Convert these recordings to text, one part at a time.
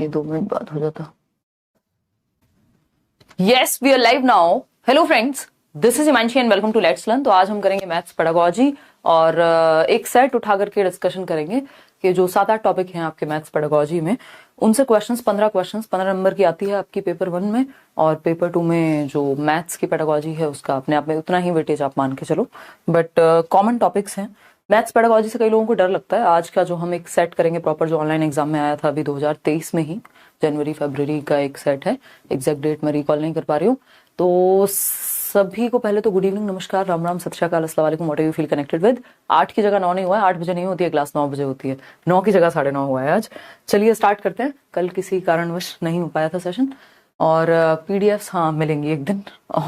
ये 2 मिनट बाद हो जाता। Yes, we are live now. Hello friends, this is Himanshi and welcome to let's learn. तो आज हम करेंगे मैथ्स पेडागोजी और एक सेट उठा करके डिस्कशन करेंगे कि जो 7-8 टॉपिक हैं आपके मैथ्स पेडागोजी में, उनसे क्वेश्चंस 15 नंबर की आती है आपकी पेपर 1 में, और पेपर 2 में जो मैथ्स की पेडागोजी है उसका अपने आप में उतना ही वेटेज आप मान के चलो, बट कॉमन टॉपिक्स हैं। मैथ्स पेडागोजी से कई लोगों को डर लगता है। आज का जो हम एक सेट करेंगे प्रॉपर, जो ऑनलाइन एग्जाम में आया था अभी 2023 में ही, जनवरी फरवरी का एक सेट है, एग्जैक्ट डेट मैं रिकॉल नहीं कर पा रही हूँ। तो सभी को पहले तो गुड इवनिंग, नमस्कार, राम राम, सत श्री अकाल, अस्सलाम वालेकुम, what you feel connected with. 8 की जगह 9 नहीं हुआ है, 8 बजे नहीं होती है क्लास, 9 बजे होती है, 9 की जगह 9:30 हुआ है आज। चलिए स्टार्ट करते हैं। कल किसी कारणवश नहीं हो पाया था सेशन, और पीडीएफ्स हाँ मिलेंगी एक दिन।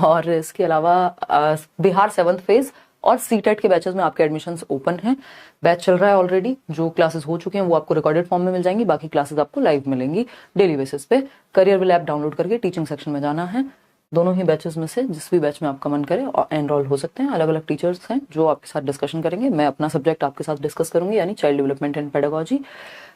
और इसके अलावा बिहार 7th फेज और सीटेट के बैचेस में आपके एडमिशन्स ओपन हैं। बैच चल रहा है ऑलरेडी। जो क्लासेस हो चुके हैं वो आपको रिकॉर्डेड फॉर्म में मिल जाएंगी, बाकी क्लासेस आपको लाइव मिलेंगी डेली बेसिस पे। करियर विल ऐप डाउनलोड करके टीचिंग सेक्शन में जाना है। दोनों ही बैचेस में से जिस भी बैच में आपका मन करे एनरोल हो सकते हैं। अलग अलग टीचर्स हैं जो आपके साथ डिस्कशन करेंगे। मैं अपना सब्जेक्ट आपके साथ डिस्कस करूंगी, यानी child development and pedagogy.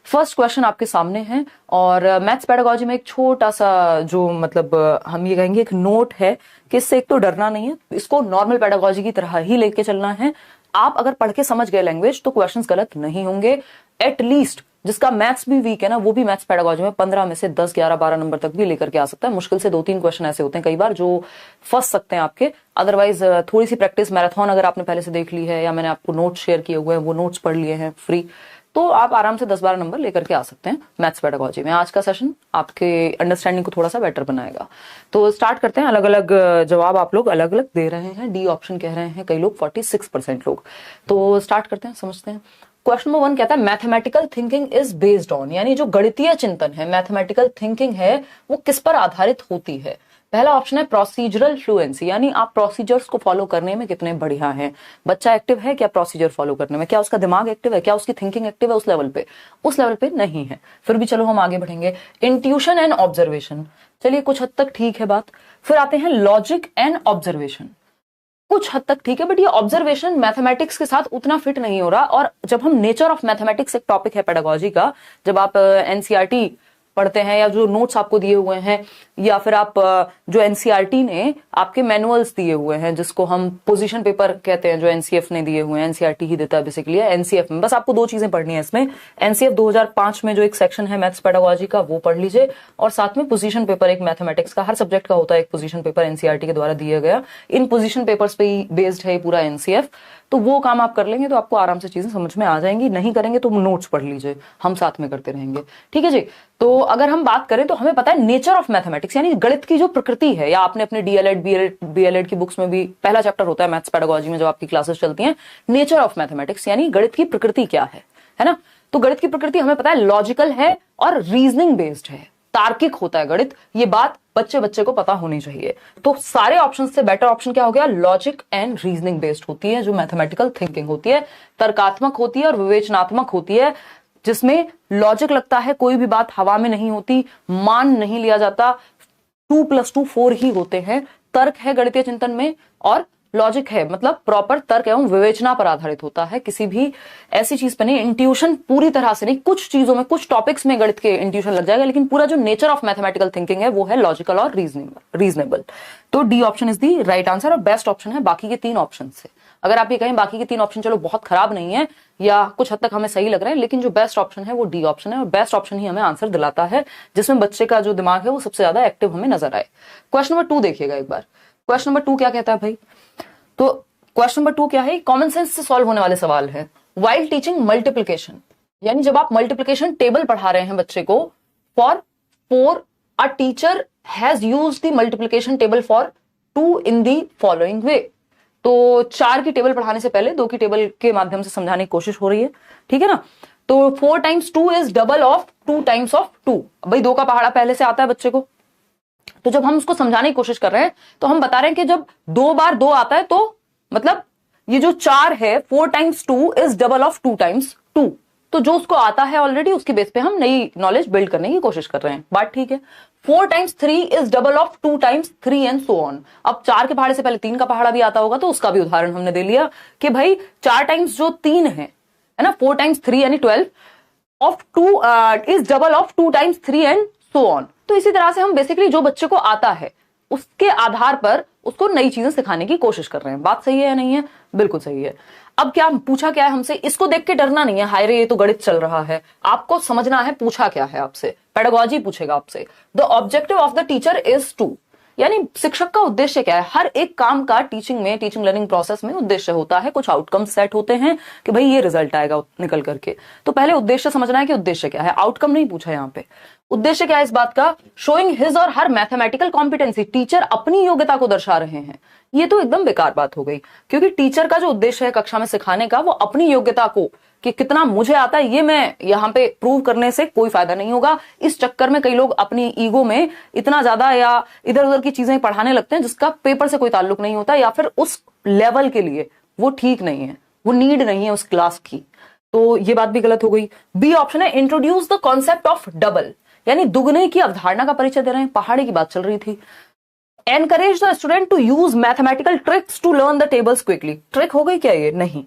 First question आपके सामने है, और मैथ्स पेडागोजी में एक छोटा सा जो मतलब हम ये कहेंगे एक नोट है कि इससे एक तो डरना नहीं है, इसको नॉर्मल पेडागोजी की तरह ही लेके चलना है। आप अगर पढ़ के समझ गए लैंग्वेज तो क्वेश्चंस गलत नहीं होंगे। एटलीस्ट जिसका मैथ्स भी वीक है ना, वो भी मैथ्स पेडागोजी में 15 में से 10, 11, 12 नंबर तक भी लेकर के आ सकता है। मुश्किल से 2-3 क्वेश्चन ऐसे होते हैं कई बार जो फंस सकते हैं आपके। अदरवाइज थोड़ी सी प्रैक्टिस, मैराथन अगर आपने पहले से देख ली है, या मैंने आपको नोट्स शेयर किए हुए हैं, वो नोट्स पढ़ लिए हैं फ्री, तो आप आराम से 10-12 नंबर लेकर के आ सकते हैं मैथ्स पेडागोजी में। आज का सेशन आपके अंडरस्टैंडिंग को थोड़ा सा बेटर बनाएगा। तो स्टार्ट करते हैं। अलग अलग जवाब आप लोग अलग अलग दे रहे हैं। डी ऑप्शन कह रहे हैं कई लोग, 46% लोग। तो स्टार्ट करते हैं, समझते हैं। क्वेश्चन नंबर 1 कहता है mathematical thinking is based on, यानी जो गणितीय चिंतन है, मैथमेटिकल थिंकिंग है, वो किस पर आधारित होती है। पहला ऑप्शन है प्रोसीजरल फ्लुएंसी, यानी आप प्रोसीजर्स को फॉलो करने में कितने बढ़िया हैं। बच्चा एक्टिव है क्या प्रोसीजर फॉलो करने में, क्या उसका दिमाग एक्टिव है, क्या उसकी थिंकिंग एक्टिव है, उस लेवल पे नहीं है। फिर भी चलो हम आगे बढ़ेंगे। इंट्यूशन एंड ऑब्जर्वेशन, चलिए कुछ हद तक ठीक है बात। फिर आते हैं लॉजिक एंड ऑब्जर्वेशन, कुछ हद तक ठीक है, बट ये ऑब्जर्वेशन मैथमेटिक्स के साथ उतना फिट नहीं हो रहा। और जब हम नेचर ऑफ मैथमेटिक्स एक टॉपिक है पेडागोजी का, जब आप एनसीईआरटी पढ़ते हैं या जो नोट्स आपको दिए हुए हैं, या फिर आप जो एनसीईआरटी ने आपके मैनुअल्स दिए हुए हैं, जिसको हम पोजीशन पेपर कहते हैं, जो एनसीएफ ने दिए हुए हैं, एनसीईआरटी ही देता है बेसिकली। एनसीएफ में बस आपको 2 चीजें पढ़नी है इसमें। एनसीएफ 2005 में जो एक सेक्शन है मैथ्स पेडागोजी का, वो पढ़ लीजिए, और साथ में पोजीशन पेपर एक मैथमेटिक्स का, हर सब्जेक्ट का होता है एक पोजीशन पेपर एनसीईआरटी के द्वारा दिया गया। इन पोजीशन पेपर्स पे ही बेस्ड है पूरा एनसीएफ। तो वो काम आप कर लेंगे तो आपको आराम से चीजें समझ में आ जाएंगी। नहीं करेंगे तो नोट्स पढ़ लीजिए, हम साथ में करते रहेंगे, ठीक है जी। तो अगर हम बात करें तो हमें पता है नेचर ऑफ मैथमेटिक्स, यानी गणित की जो प्रकृति है, या आपने अपने डीएलएड बीएलएड की बुक्स में भी पहला चैप्टर होता है मैथ्स पेडागोजी में जब आपकी क्लासेस चलती हैं, नेचर ऑफ मैथमेटिक्स, यानी गणित की प्रकृति क्या है ना। तो गणित की प्रकृति हमें पता है लॉजिकल है और रीजनिंग बेस्ड है, तार्किक होता है गणित। ये बात बच्चे को पता होनी चाहिए। तो सारे ऑप्शन से बेटर ऑप्शन क्या हो गया, लॉजिक एंड रीजनिंग बेस्ड होती है जो मैथमेटिकल थिंकिंग होती है। तर्कात्मक होती है और विवेचनात्मक होती है, जिसमें लॉजिक लगता है, कोई भी बात हवा में नहीं होती, मान नहीं लिया जाता, 2+2 4 ही होते हैं। तर्क है गणितीय चिंतन में, और लॉजिक है मतलब प्रॉपर तर्क एवं विवेचना पर आधारित होता है। किसी भी ऐसी चीज पर नहीं, इंट्यूशन पूरी तरह से नहीं, कुछ चीजों में, कुछ टॉपिक्स में गणित के इंट्यूशन लग जाएगा, लेकिन पूरा जो नेचर ऑफ मैथमेटिकल थिंकिंग है वो है लॉजिकल और रीजनेबल। तो D option is the right answer, और बेस्ट ऑप्शन है बाकी के 3 ऑप्शन से। अगर आप ये कहें बाकी के 3 ऑप्शन चलो बहुत खराब नहीं है, या कुछ हद तक हमें सही लग रहा है, लेकिन जो बेस्ट ऑप्शन है वो डी ऑप्शन है, और बेस्ट ऑप्शन ही हमें आंसर दिलाता है जिसमें बच्चे का जो दिमाग है वो सबसे ज्यादा एक्टिव हमें नजर आए। क्वेश्चन नंबर 2 देखिएगा एक बार। क्वेश्चन नंबर 2 क्या कहता है भाई, तो क्वेश्चन नंबर 2 क्या है, कॉमन सेंस से सॉल्व होने वाले सवाल है। वाइल टीचिंग मल्टीप्लिकेशन, यानी जब आप मल्टीप्लिकेशन टेबल पढ़ा रहे हैं बच्चे को, for 4 a teacher has used the multiplication table for 2 in the following वे। तो 4 की टेबल पढ़ाने से पहले 2 की टेबल के माध्यम से समझाने की कोशिश हो रही है, ठीक है ना। तो 4 times 2 is double of 2 times of 2। भाई 2 का पहाड़ा पहले से आता है बच्चे को, तो जब हम उसको समझाने की कोशिश कर रहे हैं तो हम बता रहे हैं कि जब 2 बार 2 आता है तो मतलब ये जो 4 है, 4 times 2 is double of 2 times 2। तो जो उसको आता है ऑलरेडी, उसके बेस पे हम नई नॉलेज बिल्ड करने की कोशिश कर रहे हैं, बात ठीक है। 4 times 3 is double of 2 times 3 and so on. अब 4 के पहाड़े से पहले 3 का पहाड़ा भी आता होगा, तो उसका भी उदाहरण हमने दे लिया कि भाई 4 times जो 3 है ना, 4 times 3 यानी 12, of 2 is double of 2 times 3 and so on. तो इसी तरह से हम बेसिकली जो बच्चे को आता है उसके आधार पर उसको नई चीजें सिखाने की कोशिश कर रहे हैं। बात सही है या नहीं है? बिल्कुल सही है। अब क्या पूछा क्या है हमसे, इसको देख के डरना नहीं है, हाय रे ये तो गणित चल रहा है। आपको समझना है पूछा क्या है आपसे, पेडागोजी पूछेगा आपसे। The objective of the teacher is to, यानी शिक्षक का उद्देश्य क्या है। हर एक काम का टीचिंग में, टीचिंग लर्निंग प्रोसेस में उद्देश्य होता है, कुछ आउटकम सेट होते हैं कि भाई ये रिजल्ट आएगा निकल करके। तो पहले उद्देश्य समझना है कि उद्देश्य क्या है, आउटकम नहीं पूछा यहाँ पे। उद्देश्य क्या है इस बात का, शोइंग हिज और हर मैथमेटिकल कॉम्पिटेंसी, टीचर अपनी योग्यता को दर्शा रहे हैं। ये तो एकदम बेकार बात हो गई, क्योंकि टीचर का जो उद्देश्य है कक्षा में सिखाने का वो अपनी योग्यता को, कि कितना मुझे आता है ये मैं यहाँ पे प्रूव करने से कोई फायदा नहीं होगा। इस चक्कर में कई लोग अपनी ईगो में इतना ज्यादा या इधर उधर की चीजें पढ़ाने लगते हैं जिसका पेपर से कोई ताल्लुक नहीं होता, या फिर उस लेवल के लिए वो ठीक नहीं है, वो नीड नहीं है उस क्लास की। तो ये बात भी गलत हो गई। बी ऑप्शन है introduce the concept of double, यानी दुगने की अवधारणा का परिचय दे रहे हैं। पहाड़ी की बात चल रही थी। Encourage the student to use mathematical tricks to learn the tables quickly, trick हो गई क्या ये? नहीं।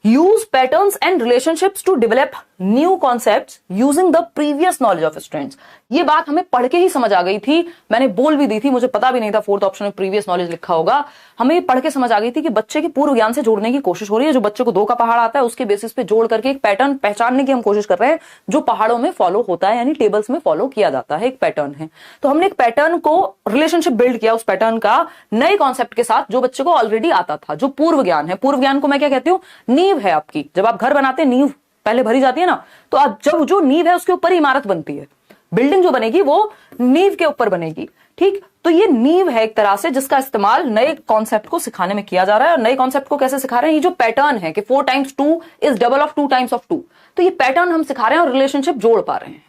Use patterns and relationships to develop new concepts using the previous knowledge of students. ये बात हमें पढ़ के ही समझ आ गई थी, मैंने बोल भी दी थी, मुझे पता भी नहीं था फोर्थ ऑप्शन में प्रीवियस नॉलेज लिखा होगा। हमें पढ़ के समझ आ गई थी कि बच्चे के पूर्व ज्ञान से जोड़ने की कोशिश हो रही है। जो बच्चे को 2 का पहाड़ आता है उसके बेसिस पे जोड़ करके एक पैटर्न पहचानने की हम कोशिश कर रहे हैं जो पहाड़ों में फॉलो होता है, यानी टेबल्स में फॉलो किया जाता है, एक पैटर्न है। तो हमने एक पैटर्न को रिलेशनशिप बिल्ड किया उस पैटर्न का नए कॉन्सेप्ट के साथ जो बच्चे को ऑलरेडी आता था, जो पूर्व ज्ञान है। पूर्व ज्ञान को मैं क्या कहती हूँ? नींव है आपकी। जब आप घर बनाते हैं नींव पहले भरी जाती है ना, तो अब जब जो नींव है उसके ऊपर इमारत बनती है, बिल्डिंग जो बनेगी वो नींव के ऊपर बनेगी। ठीक, तो ये नींव है एक तरह से जिसका इस्तेमाल नए कॉन्सेप्ट को सिखाने में किया जा रहा है। और नए कॉन्सेप्ट को कैसे सिखा रहे हैं? ये जो पैटर्न है कि 4 times 2 is double of 2 times of 2, तो ये पैटर्न हम सिखा रहे हैं और रिलेशनशिप जोड़ पा रहे हैं।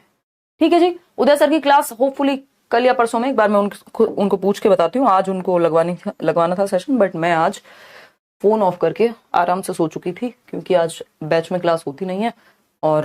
ठीक है जी। उदय सर की क्लास होपफुली कल या परसों में एक बार मैं उनको पूछ के बताती हूँ। आज उनको लगवाना था सेशन, बट मैं आज फोन ऑफ करके आराम से सो चुकी थी क्योंकि आज बैच में क्लास होती नहीं है और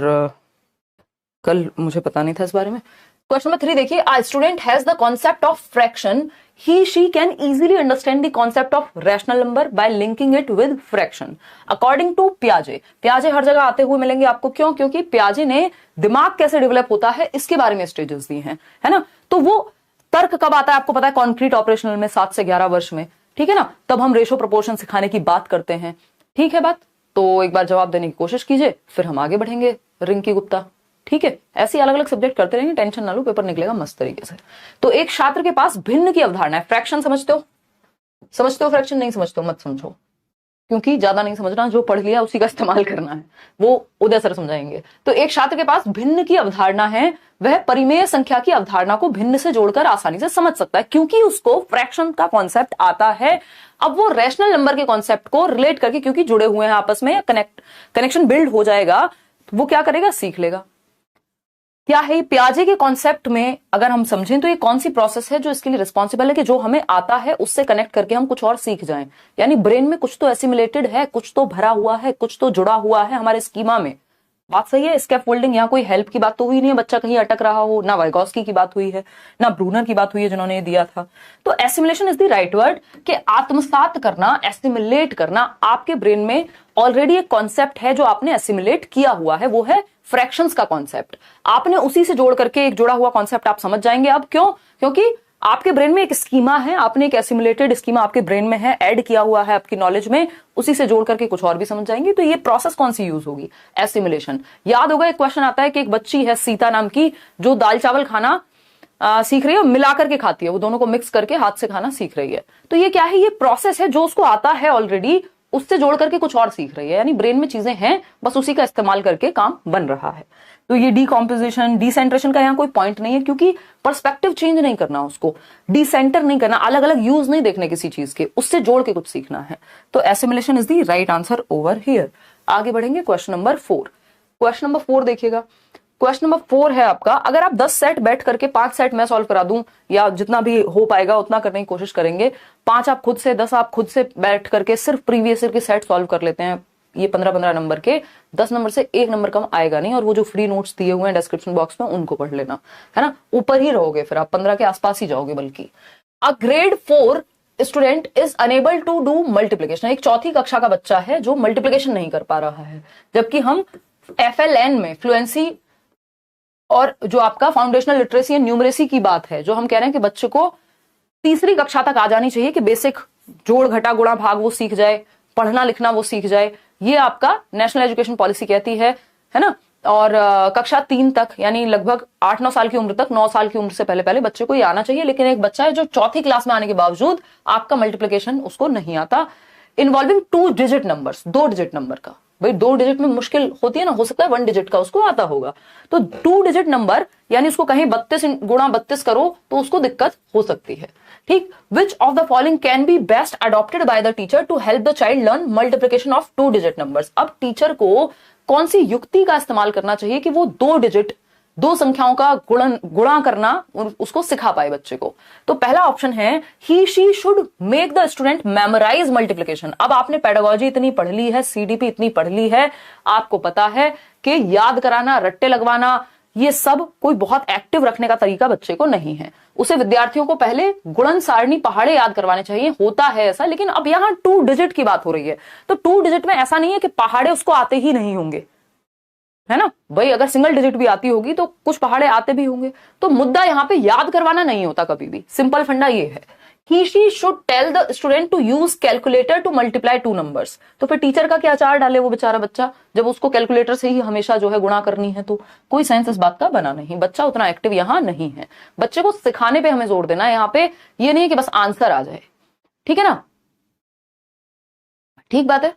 कल मुझे पता नहीं था इस बारे में। क्वेश्चन नंबर 3 देखिए, a student has the concept of fraction, he she can easily understand the concept of rational number by linking it with fraction according to पियाजे। पियाजे हर जगह आते हुए मिलेंगे आपको, क्यों? क्योंकि पियाजे ने दिमाग कैसे डेवलप होता है इसके बारे में स्टेजेस दिए हैं, है ना। तो वो तर्क कब आता है आपको पता है? कॉन्क्रीट ऑपरेशनल में 7 से 11 वर्ष में, ठीक है ना। तब हम रेशो प्रोपोर्शन सिखाने की बात करते हैं। ठीक है बात, तो एक बार जवाब देने की कोशिश कीजिए, फिर हम आगे बढ़ेंगे। रिंकी गुप्ता, ठीक है। ऐसे अलग अलग सब्जेक्ट करते रहेंगे, टेंशन ना लो, पेपर निकलेगा मस्त तरीके से। तो एक छात्र के पास भिन्न की अवधारणा है। फ्रैक्शन समझते हो? समझते हो फ्रैक्शन? नहीं समझते हो मत समझो, क्योंकि ज्यादा नहीं समझना, जो पढ़ लिया उसी का इस्तेमाल करना है, वो उदय सर समझाएंगे। तो एक छात्र के पास भिन्न की अवधारणा है, वह परिमेय संख्या की अवधारणा को भिन्न से जोड़कर आसानी से समझ सकता है क्योंकि उसको फ्रैक्शन का कॉन्सेप्ट आता है। अब वो रैशनल नंबर के कॉन्सेप्ट को रिलेट करके, क्योंकि जुड़े हुए हैं आपस में, कनेक्शन बिल्ड हो जाएगा, वो क्या करेगा? सीख लेगा। क्या है पियाजे के कॉन्सेप्ट में अगर हम समझें तो ये कौन सी प्रोसेस है जो इसके लिए रिस्पॉन्सिबल है कि जो हमें आता है उससे कनेक्ट करके हम कुछ और सीख जाएं। यानी ब्रेन में कुछ तो एसिमिलेटेड है, कुछ तो भरा हुआ है, कुछ तो जुड़ा हुआ है हमारे स्कीमा में। बात सही है। स्कैफोल्डिंग, यहाँ कोई हेल्प की बात तो हुई नहीं है, बच्चा कहीं अटक रहा हो, ना वाइगॉस्की की बात हुई है, ना ब्रूनर की बात हुई है जिन्होंने ये दिया था। तो assimilation is the right word, कि आत्मसात करना, एसिमिलेट करना। आपके ब्रेन में ऑलरेडी एक कॉन्सेप्ट है जो आपने एसिमिलेट किया हुआ है, वो है फ्रैक्शंस का कॉन्सेप्ट। आपने उसी से जोड़ करके एक जुड़ा हुआ कॉन्सेप्ट आप समझ जाएंगे। अब क्यों? क्योंकि आपके ब्रेन में एक स्कीमा है, आपने एक एसिमुलेटेड स्कीमा आपके ब्रेन में है, ऐड किया हुआ है आपकी नॉलेज में, उसी से जोड़ करके कुछ और भी समझ जाएंगे। तो ये प्रोसेस कौन सी यूज होगी? एसिमुलेशन। याद होगा एक क्वेश्चन आता है कि एक बच्ची है सीता नाम की, जो दाल चावल खाना सीख रही है, मिला करके खाती है, वो दोनों को मिक्स करके हाथ से खाना सीख रही है। तो ये क्या है? ये प्रोसेस है जो उसको आता है ऑलरेडी, उससे जोड़ करके कुछ और सीख रही है। यानी ब्रेन में चीजें हैं, बस उसी का इस्तेमाल करके काम बन रहा है। तो ये डीकॉम्पोजिशन, डिसेंट्रेशन का यहाँ कोई पॉइंट नहीं है, क्योंकि पर्सपेक्टिव चेंज नहीं करना, उसको डिसेंटर नहीं करना, अलग अलग यूज नहीं देखने किसी चीज के, उससे जोड़ के कुछ सीखना है। तो assimilation is the right answer over here. आगे बढ़ेंगे क्वेश्चन नंबर 4। क्वेश्चन नंबर 4 देखिएगा। क्वेश्चन नंबर 4 है आपका, अगर आप 10 सेट बैठ करके 5 सेट मैं सॉल्व करा दूं, या जितना भी हो पाएगा उतना करने की कोशिश करेंगे, 5 आप खुद से, 10 आप खुद से बैठ करके सिर्फ प्रीवियस ईयर के सेट सॉल्व कर लेते हैं, ये 15-15 नंबर के, 10 नंबर से 1 नंबर कम आएगा नहीं। और वो जो फ्री नोट्स दिए हुए हैं डिस्क्रिप्शन बॉक्स में उनको पढ़ लेना, है ना। ऊपर ही रहोगे, फिर आप 15 के आसपास ही जाओगे। बल्कि a grade 4 student is unable to do multiplication, एक चौथी कक्षा का बच्चा है जो मल्टीप्लीकेशन नहीं कर पा रहा है, जबकि हम FLN में, फ्लुएंसी और जो आपका फाउंडेशनल लिटरेसी एंड न्यूमरेसी की बात है, जो हम कह रहे हैं कि बच्चे को तीसरी कक्षा तक आ जानी चाहिए कि बेसिक जोड़ घटा गुणा भाग वो सीख जाए, पढ़ना लिखना वो सीख जाए, ये आपका नेशनल एजुकेशन पॉलिसी कहती है ना। और कक्षा 3 तक यानी लगभग 8-9 साल की उम्र तक, 9 साल की उम्र से पहले पहले बच्चे को ये आना चाहिए। लेकिन एक बच्चा है जो चौथी क्लास में आने के बावजूद आपका मल्टीप्लिकेशन उसको नहीं आता, involving 2 digit numbers, 2 digit number का। भाई 2 डिजिट में मुश्किल होती है ना, हो सकता है 1 डिजिट का उसको आता होगा, तो 2 डिजिट नंबर यानी उसको कहीं 32 गुणा 32 करो तो उसको दिक्कत हो सकती है। ठीक, which of the following can be best adopted by the teacher to help the child learn multiplication of 2 digit numbers. अब टीचर को कौन सी युक्ति का इस्तेमाल करना चाहिए कि वो 2 संख्याओं का गुणा करना उसको सिखा पाए बच्चे को। तो पहला ऑप्शन है he she should make the student memorise multiplication. अब आपने पेडागोजी इतनी पढ़ ली है, सीडीपी इतनी पढ़ ली है, आपको पता है कि याद कराना, रट्टे लगवाना, ये सब कोई बहुत एक्टिव रखने का तरीका बच्चे को नहीं है। उसे विद्यार्थियों को पहले गुणन सारणी पहाड़े याद करवाने चाहिए, होता है ऐसा। लेकिन अब यहां 2 डिजिट की बात हो रही है, तो 2 डिजिट में ऐसा नहीं है कि पहाड़े उसको आते ही नहीं होंगे, है ना भाई। अगर सिंगल डिजिट भी आती होगी तो कुछ पहाड़े आते भी होंगे। तो मुद्दा यहां पे याद करवाना नहीं होता कभी भी। सिंपल फंडा ये है, he she should tell the student to use calculator to multiply 2 numbers. तो फिर टीचर का क्या चार डाले वो बेचारा बच्चा, जब उसको कैलकुलेटर से ही हमेशा जो है गुणा करनी है। तो कोई सेंस इस बात का बना नहीं, बच्चा उतना एक्टिव यहां नहीं है। बच्चे को सिखाने पे हमें जोर देना है यहाँ पे, ये नहीं है कि बस आंसर आ जाए। ठीक है ना, ठीक बात है।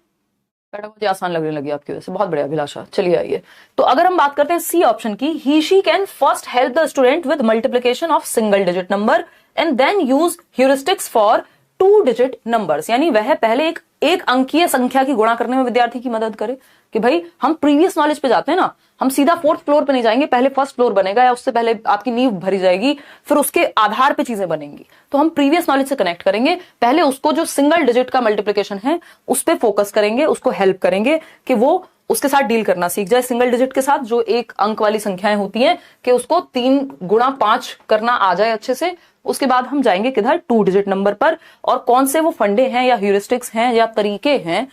पेडागोजी आसान लगने लगी आपकी वजह से, बहुत बढ़िया अभिलाषा। चलिए आइए, तो अगर हम बात करते हैं सी ऑप्शन की, he she can first help the student with multiplication of single digit number and then use heuristics for 2 digit numbers. यानी वह पहले एक अंकीय संख्या की गुणा करने में विद्यार्थी की मदद करे कि भाई हम प्रीवियस नॉलेज पे जाते हैं ना, हम सीधा 4th फ्लोर पे नहीं जाएंगे, पहले 1st फ्लोर बनेगा या उससे पहले आपकी नींव भरी जाएगी, फिर उसके आधार पे चीजें बनेंगी। तो हम प्रीवियस नॉलेज से कनेक्ट करेंगे, पहले उसको जो सिंगल डिजिट का मल्टीप्लिकेशन है उस पर फोकस करेंगे, उसको हेल्प करेंगे कि वो उसके साथ डील करना सीख जाए। सिंगल डिजिट के साथ जो एक अंक वाली संख्याएं होती हैं कि उसको 3 गुणा 5 करना आ जाए अच्छे से। उसके बाद हम जाएंगे किधर, 2 डिजिट नंबर पर, और कौन से वो फंडे हैं या ह्यूरिस्टिक्स हैं या तरीके हैं,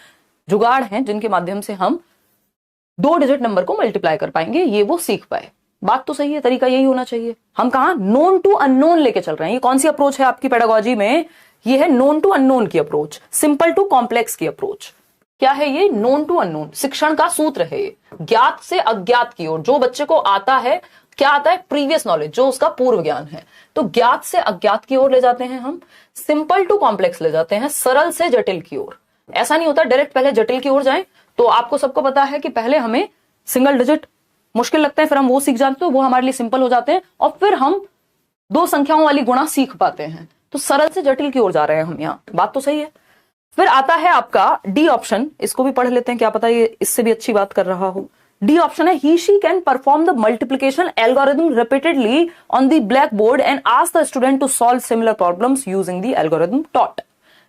जुगाड़ हैं, जिनके माध्यम से हम 2 डिजिट नंबर को मल्टीप्लाई कर पाएंगे, ये वो सीख पाए। बात तो सही है, तरीका यही होना चाहिए। हम कहा नोन टू अननोन लेके चल रहे हैं। ये कौन सी अप्रोच है आपकी पेडागोजी में, ये है नोन टू अननोन की अप्रोच, सिंपल टू कॉम्प्लेक्स की अप्रोच। क्या है ये, नोन टू अननोन, शिक्षण का सूत्र है ये, ज्ञात से अज्ञात की ओर। जो बच्चे को आता है, क्या आता है, प्रीवियस नॉलेज, जो उसका पूर्व ज्ञान है, तो ज्ञात से अज्ञात की ओर ले जाते हैं हम, सिंपल टू कॉम्प्लेक्स ले जाते हैं, सरल से जटिल की ओर। ऐसा नहीं होता डायरेक्ट पहले जटिल की ओर जाएं। तो आपको सबको पता है कि पहले हमें सिंगल डिजिट मुश्किल लगता है, फिर हम वो सीख जाते हैं, वो हमारे लिए सिंपल हो जाते हैं, और फिर हम 2 संख्याओं वाली गुणा सीख पाते हैं। तो सरल से जटिल की ओर जा रहे हैं हम यहाँ, बात तो सही है। फिर आता है आपका डी ऑप्शन, इसको भी पढ़ लेते हैं, क्या पता ये इससे भी अच्छी बात कर रहा हो। डी ऑप्शन है, he she can perform the multiplication algorithm repeatedly on the black board and ask the student to solve similar problems using the algorithm taught.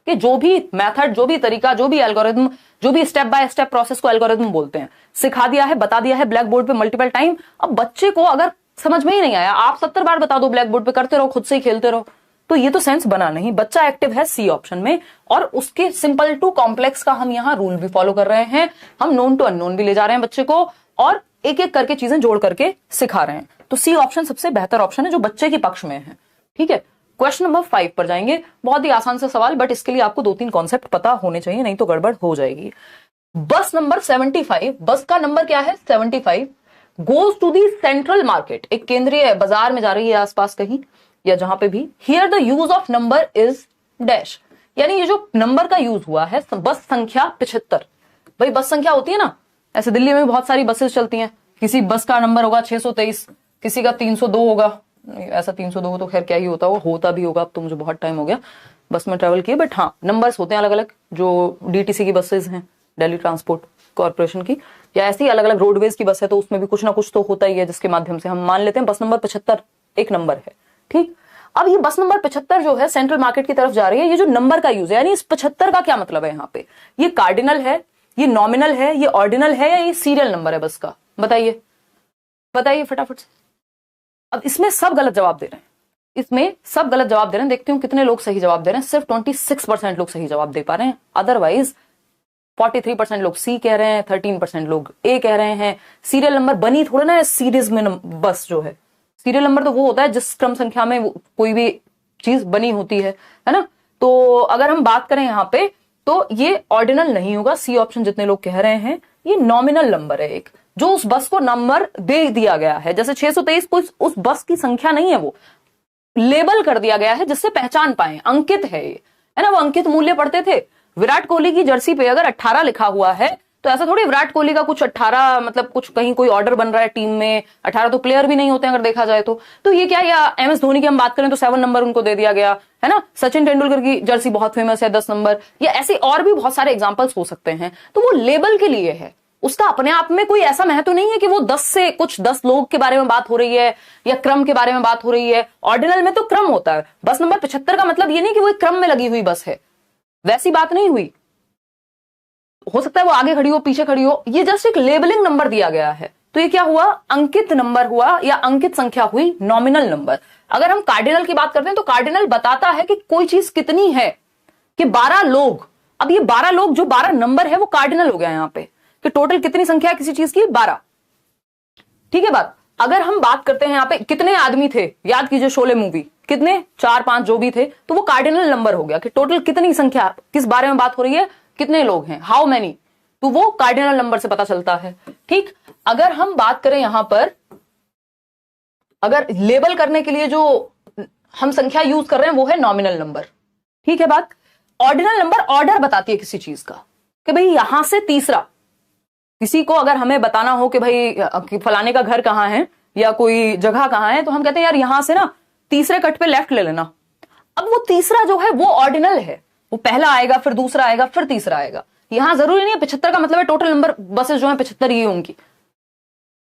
कि जो भी मेथड, जो भी तरीका, जो भी एल्गोरिथम, जो भी स्टेप बाय स्टेप प्रोसेस को एल्गोरिथम बोलते हैं, सिखा दिया है, बता दिया है ब्लैक बोर्ड पे मल्टीपल टाइम। अब बच्चे को अगर समझ में ही नहीं आया, आप 70 बार बता दो ब्लैक बोर्ड पे, करते रहो, खुद से ही खेलते रहो, तो ये तो सेंस बना नहीं। बच्चा एक्टिव है सी ऑप्शन में, और उसके सिंपल टू कॉम्प्लेक्स का हम यहाँ रूल भी फॉलो कर रहे हैं। हम नोन टू अननोन भी ले जा रहे हैं बच्चे को, और एक एक करके चीजें जोड़ करके सिखा रहे हैं। तो सी ऑप्शन सबसे बेहतर ऑप्शन है जो बच्चे के पक्ष में है। ठीक है, क्वेश्चन नंबर 5 पर जाएंगे। बहुत ही आसान सा सवाल, बट इसके लिए आपको 2-3 कॉन्सेप्ट पता होने चाहिए, नहीं तो गड़बड़ हो जाएगी। बस नंबर 75, बस का नंबर क्या है 75, goes to the central market, एक केंद्रीय बाजार में जा रही है आसपास कहीं या जहां पे भी। Here the use of number is dash, यानी ये जो नंबर का यूज हुआ है, बस संख्या 75। भाई बस संख्या होती है ना, ऐसे दिल्ली में बहुत सारी बसेस चलती हैं, किसी बस का नंबर होगा 623, किसी का 302 होगा। ऐसा 302 तो खैर क्या ही होता भी होगा, अब तो मुझे बहुत टाइम हो गया बस में ट्रेवल किए, बट हाँ नंबर्स होते हैं अलग अलग। जो डीटीसी की बसेस हैं, दिल्ली ट्रांसपोर्ट कॉर्पोरेशन की, या ऐसी अलग अलग रोडवेज की बस है, तो उसमें भी कुछ ना कुछ तो होता ही है, जिसके माध्यम से हम मान लेते हैं बस नंबर 75 एक नंबर है। ठीक, अब ये बस नंबर 75 जो है सेंट्रल मार्केट की तरफ जा रही है। ये जो नंबर का यूज है, यानी इस 75 का क्या मतलब है यहाँ पे, ये कार्डिनल है, ये नॉमिनल है, ये ऑर्डिनल है, या ये सीरियल नंबर है बस का, बताइए बताइए फटाफट से। अब इसमें सब गलत जवाब दे रहे हैं, इसमें सब गलत जवाब दे रहे हैं। देखते हूं कितने लोग सही जवाब दे रहे हैं। सिर्फ 26% लोग सही जवाब दे पा रहे हैं, अदरवाइज 43% लोग सी कह रहे हैं, 13% लोग ए कह रहे हैं। सीरियल नंबर बनी थोड़ा ना सीरीज में बस जो है, सीरियल नंबर तो वो होता है जिस क्रम संख्या में कोई भी चीज बनी होती है ना। तो अगर हम बात करें यहाँ पे तो ये ऑर्डिनल नहीं होगा, सी ऑप्शन जितने लोग कह रहे हैं, ये नॉमिनल नंबर है एक, जो उस बस को नंबर दे दिया गया है। जैसे 623 कोई उस बस की संख्या नहीं है, वो लेबल कर दिया गया है जिससे पहचान पाए, अंकित है ये, है ना। वो अंकित मूल्य पढ़ते थे, विराट कोहली की जर्सी पे अगर 18 लिखा हुआ है तो ऐसा थोड़ी विराट कोहली का कुछ 18 मतलब कुछ कहीं कोई ऑर्डर बन रहा है टीम में, 18 तो प्लेयर भी नहीं होते अगर देखा जाए तो ये क्या, या एमएस धोनी की हम बात करें तो 7 नंबर उनको दे दिया गया है ना। सचिन तेंदुलकर की जर्सी बहुत फेमस है 10 नंबर, या ऐसे और भी बहुत सारे एग्जांपल्स हो सकते हैं। तो वो लेबल के लिए है, उसका अपने आप में कोई ऐसा महत्व नहीं है कि वो 10 लोग के बारे में बात हो रही है या क्रम के बारे में बात हो रही है। ऑर्डिनल में तो क्रम होता है, बस नंबर 75 का मतलब ये नहीं कि वो एक क्रम में लगी हुई बस है, वैसी बात नहीं हुई। हो सकता है वो आगे खड़ी हो पीछे खड़ी हो, ये जस्ट एक लेबलिंग नंबर दिया गया है। तो ये क्या हुआ, अंकित नंबर हुआ या अंकित संख्या हुई, नॉमिनल नंबर। अगर हम कार्डिनल की बात करते हैं तो कार्डिनल बताता है कि कोई चीज कितनी है, कि 12 लोग। अब ये 12 लोग जो 12 नंबर है वो कार्डिनल हो गया यहां पे, कि टोटल कितनी संख्या है किसी चीज की, 12। ठीक है बात। अगर हम बात करते हैं यहां पे कितने आदमी थे, याद कीजिए शोले मूवी, कितने 4-5 जो भी थे, तो वो कार्डिनल नंबर हो गया कि टोटल कितनी संख्या, किस बारे में बात हो रही है, कितने लोग हैं, हाउ मेनी, तो वो कार्डिनल नंबर से पता चलता है। ठीक। अगर हम बात करें यहां पर, अगर लेबल करने के लिए जो हम संख्या यूज कर रहे हैं वो है नॉमिनल नंबर। ठीक है बात। ऑर्डिनल नंबर ऑर्डर बताती है किसी चीज का, कि भाई यहां से तीसरा, किसी को अगर हमें बताना हो कि भाई फलाने का घर कहां है या कोई जगह कहां है, तो हम कहते हैं यार यहां से ना तीसरे कट पे लेफ्ट ले लेना। अब वो तीसरा जो है वो ऑर्डिनल है, वो पहला आएगा फिर दूसरा आएगा फिर तीसरा आएगा। यहां जरूरी नहीं है 75 का मतलब है टोटल नंबर बसेस जो है 75 ही उनकी।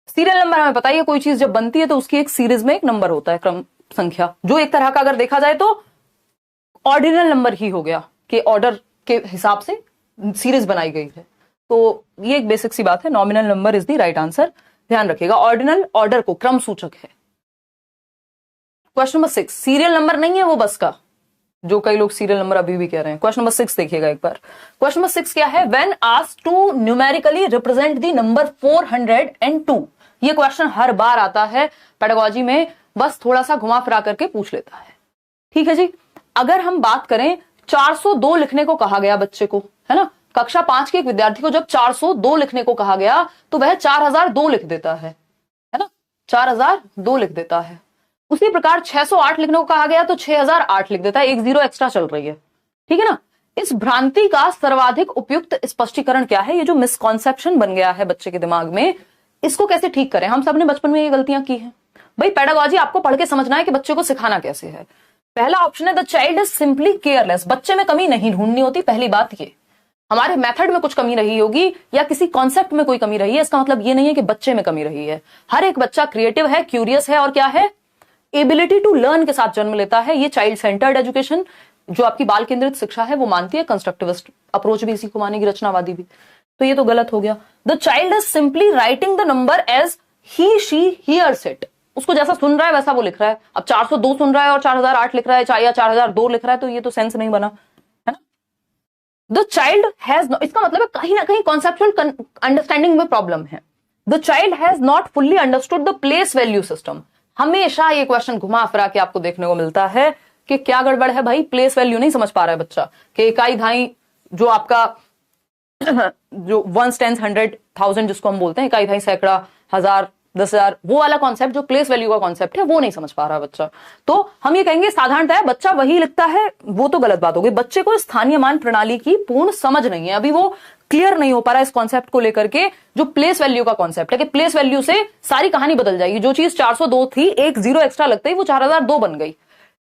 सीरियल नंबर हमें पता ही है, कोई चीज जब बनती है तो उसकी एक सीरीज में एक नंबर होता है, क्रम संख्या, जो एक तरह का अगर देखा जाए तो ऑर्डिनल नंबर ही हो गया, कि ऑर्डर के हिसाब से सीरीज बनाई गई है। तो ये एक बेसिक सी बात है, nominal number is the right answer, ध्यान रखिएगा। ऑर्डिनल ऑर्डर को क्रम सूचक है। क्वेश्चन नंबर 6, सीरियल नंबर नहीं है वो बस का, जो कई लोग सीरियल नंबर अभी भी कह रहे हैं। क्वेश्चन नंबर 6 देखिएगा एक बार। क्वेश्चन नंबर 6 क्या है, when asked to numerically represent the number 402। ये क्वेश्चन हर बार आता है पेडागोजी में, बस थोड़ा सा घुमा फिरा करके पूछ लेता है। ठीक है जी। अगर हम बात करें 402 लिखने को कहा गया बच्चे को, है ना, कक्षा 5 के एक विद्यार्थी को जब 402 लिखने को कहा गया तो वह 4002 लिख देता है ना, 4002 लिख देता है। उसी प्रकार 608 लिखने को कहा गया तो 6008 लिख देता है, एक जीरो एक्स्ट्रा चल रही है। ठीक है ना। इस भ्रांति का सर्वाधिक उपयुक्त स्पष्टीकरण क्या है, ये जो मिसकॉन्सेप्शन बन गया है बच्चे के दिमाग में, इसको कैसे ठीक करें। हम सबने बचपन में ये गलतियां की हैं भाई। पेडागोजी आपको पढ़ के समझना है कि बच्चे को सिखाना कैसे है। पहला ऑप्शन है the child is simply careless, बच्चे में कमी नहीं ढूंढनी होती। पहली बात ये, हमारे मेथड में कुछ कमी रही होगी या किसी कॉन्सेप्ट में कोई कमी रही है, इसका मतलब ये नहीं है कि बच्चे में कमी रही है। हर एक बच्चा क्रिएटिव है, क्यूरियस है, और क्या है, एबिलिटी टू लर्न के साथ जन्म लेता है। ये चाइल्ड सेंटर्ड एजुकेशन जो आपकी बाल केंद्रित शिक्षा है वो मानती है, कंस्ट्रक्टिविस्ट अप्रोच भी इसी को मानेगी, रचनावादी भी। तो ये तो गलत हो गया। The child is simply writing the number as he she hears it, उसको जैसा सुन रहा है वैसा वो लिख रहा है। अब 402 सुन रहा है और 4008 लिख रहा है, या 4002 लिख रहा है, तो ये तो सेंस नहीं बना, है ना। द चाइल्ड हैज, इसका मतलब है कहीं ना कहीं कॉन्सेप्चुअल अंडरस्टैंडिंग में प्रॉब्लम है। The child has not fully understood the place value system. हमेशा ये क्वेश्चन घुमा फिरा के आपको देखने को मिलता है कि क्या गड़बड़ है भाई, प्लेस वैल्यू नहीं समझ पा रहा है बच्चा, कि इकाई धाई जो आपका जो 1 10 100 1000 जिसको हम बोलते हैं, इकाई धाई सैकड़ा, 1000 10,000, वो वाला कॉन्सेप्ट जो प्लेस वैल्यू का कॉन्सेप्ट है वो नहीं समझ पा रहा बच्चा। तो हम ये कहेंगे साधारणतः बच्चा वही लिखता है, वो तो गलत बात हो गई। बच्चे को स्थानीय मान प्रणाली की पूर्ण समझ नहीं है, अभी वो क्लियर नहीं हो पा रहा इस कॉन्सेप्ट को लेकर के, जो प्लेस वैल्यू का कॉन्सेप्ट है, कि प्लेस वैल्यू से सारी कहानी बदल जाएगी। जो चीज 402 थी, एक जीरो एक्स्ट्रा लगते ही वो 4002 बन गई।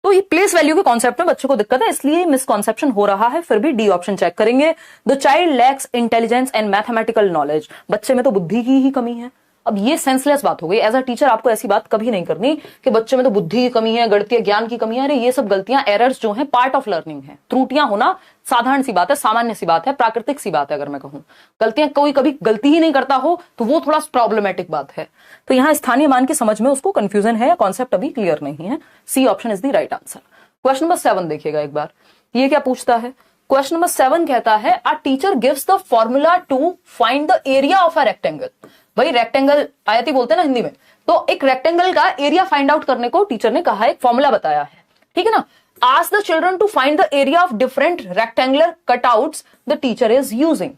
तो ये प्लेस वैल्यू के कॉन्सेप्ट में बच्चे को दिक्कत है, इसलिए मिसकॉन्सेप्शन हो रहा है। फिर भी डी ऑप्शन चेक करेंगे। The child lakhs intelligence and mathematical knowledge, बच्चे में तो बुद्धि की ही कमी है। अब ये सेंसलेस बात हो गई। एज अ टीचर आपको ऐसी बात कभी नहीं करनी कि बच्चे में तो बुद्धि की कमी है, गणितीय ज्ञान की कमी है। अरे ये सब गलतियां, एरर्स जो हैं, पार्ट ऑफ लर्निंग है। त्रुटियां होना साधारण सी बात है, सामान्य सी बात है, प्राकृतिक सी बात है। अगर मैं कहूं गलतियां, कोई कभी गलती ही नहीं करता हो तो वो थोड़ा प्रॉब्लमेटिक बात है। तो यहां स्थानीय मान की समझ में उसको कंफ्यूजन है, कॉन्सेप्ट अभी क्लियर नहीं है। C option is the right answer. Question number 7 देखिएगा एक बार। ये क्या पूछता है, क्वेश्चन नंबर 7 कहता है a teacher gives the formula to find the area of a rectangle. भाई रेक्टेंगल आयती बोलते हैं ना हिंदी में, तो एक रेक्टेंगल का एरिया फाइंड आउट करने को टीचर ने कहा है, एक फॉर्मूला बताया है, ठीक है ना। Ask the children to find the area of different rectangular cutouts the teacher is using.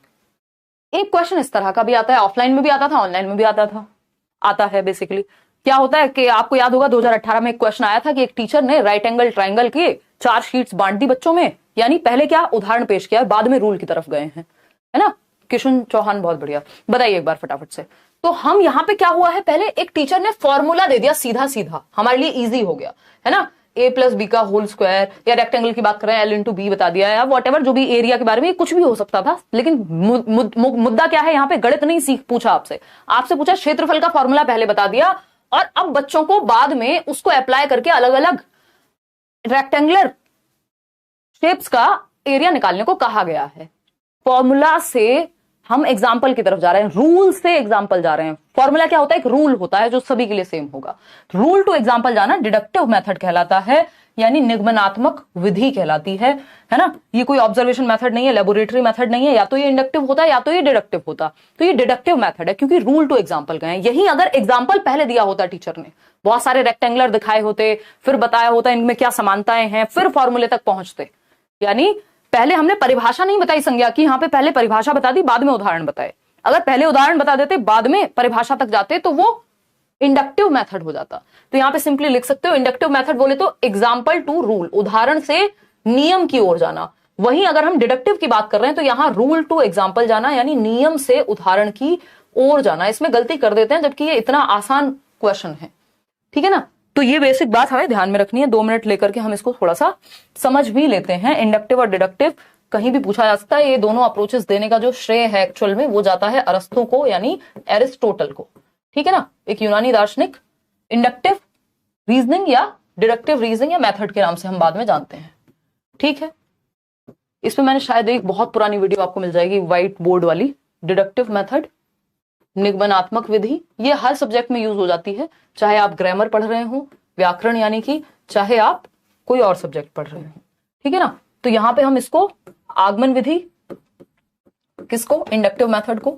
एक क्वेश्चन इस तरह का भी आता है, ऑफलाइन में भी आता था, ऑनलाइन में भी आता है। बेसिकली क्या होता है कि आपको याद होगा 2018 में एक क्वेश्चन आया था कि एक टीचर ने राइट एंगल ट्राइंगल के 4 शीट्स बांट दी बच्चों में, यानी पहले क्या उदाहरण पेश किया, बाद में रूल की तरफ गए हैं, है ना। किशन चौहान बहुत बढ़िया, बताइए एक बार फटाफट से। तो हम यहाँ पे क्या हुआ है, पहले एक टीचर ने फॉर्मूला दे दिया सीधा सीधा, हमारे लिए इजी हो गया, है ना। a+b का होल स्क्वायर, या रेक्टेंगल की बात कर रहे हैं l×b बता दिया, या वॉटेवर जो भी एरिया के बारे में, कुछ भी हो सकता था। लेकिन मुद्दा क्या है यहाँ पे, गणित नहीं सीख पूछा आपसे पूछा क्षेत्रफल का फॉर्मूला पहले बता दिया, और अब बच्चों को बाद में उसको अप्लाई करके अलग अलग रेक्टेंगुलर शेप्स का एरिया निकालने को कहा गया है। फॉर्मूला से हम एग्जाम्पल की तरफ जा रहे हैं, रूल से एग्जाम्पल जा रहे हैं। फॉर्मूला क्या होता है, एक रूल होता है जो सभी के लिए सेम होगा। रूल टू एग्जाम्पल जाना डिडक्टिव मेथड कहलाता है, यानी निगमनात्मक विधि कहलाती है ना। ये कोई ऑब्जर्वेशन मेथड नहीं है, लेबोरेटरी मेथड नहीं है, या तो ये इंडक्टिव होता है या तो ये डिडक्टिव होता। तो ये डिडक्टिव मेथड है क्योंकि रूल टू एग्जाम्पल गए हैं। यही अगर एग्जाम्पल पहले दिया होता टीचर ने, बहुत सारे रेक्टेंगुलर दिखाए होते, फिर बताया होता इनमें क्या समानताएं हैं, फिर फॉर्मूले तक पहुंचते। यानी पहले हमने परिभाषा नहीं बताई संज्ञा की, यहां पे पहले परिभाषा बता दी, बाद में उदाहरण बताए। अगर पहले उदाहरण बता देते बाद में परिभाषा तक जाते तो वो इंडक्टिव मेथड हो जाता। तो यहां पे सिंपली लिख सकते हो इंडक्टिव मेथड बोले तो एग्जाम्पल टू रूल, उदाहरण से नियम की ओर जाना। वहीं अगर हम डिडक्टिव की बात कर रहे हैं तो यहां रूल टू एग्जाम्पल जाना, यानी नियम से उदाहरण की ओर जाना। इसमें गलती कर देते हैं जबकि ये इतना आसान क्वेश्चन है, ठीक है ना। तो ये बेसिक बात हमें ध्यान में रखनी है। 2 मिनट लेकर के हम इसको थोड़ा सा समझ भी लेते हैं। इंडक्टिव और डिडक्टिव कहीं भी पूछा जा सकता है। ये दोनों अप्रोचेस देने का जो श्रेय है एक्चुअल में वो जाता है अरस्तु को, यानी एरिस्टोटल को, ठीक है ना, एक यूनानी दार्शनिक। इंडक्टिव रीजनिंग या डिडक्टिव रीजनिंग या मेथड के नाम से हम बाद में जानते हैं, ठीक है। इसमें मैंने शायद एक बहुत पुरानी वीडियो आपको मिल जाएगी व्हाइट बोर्ड वाली, डिडक्टिव मेथड, निगमनात्मक विधि। ये हर सब्जेक्ट में यूज हो जाती है, चाहे आप ग्रामर पढ़ रहे हो, व्याकरण यानी कि, चाहे आप कोई और सब्जेक्ट पढ़ रहे हो, ठीक है ना। तो यहां पे हम इसको आगमन विधि, किसको, इंडक्टिव मेथड को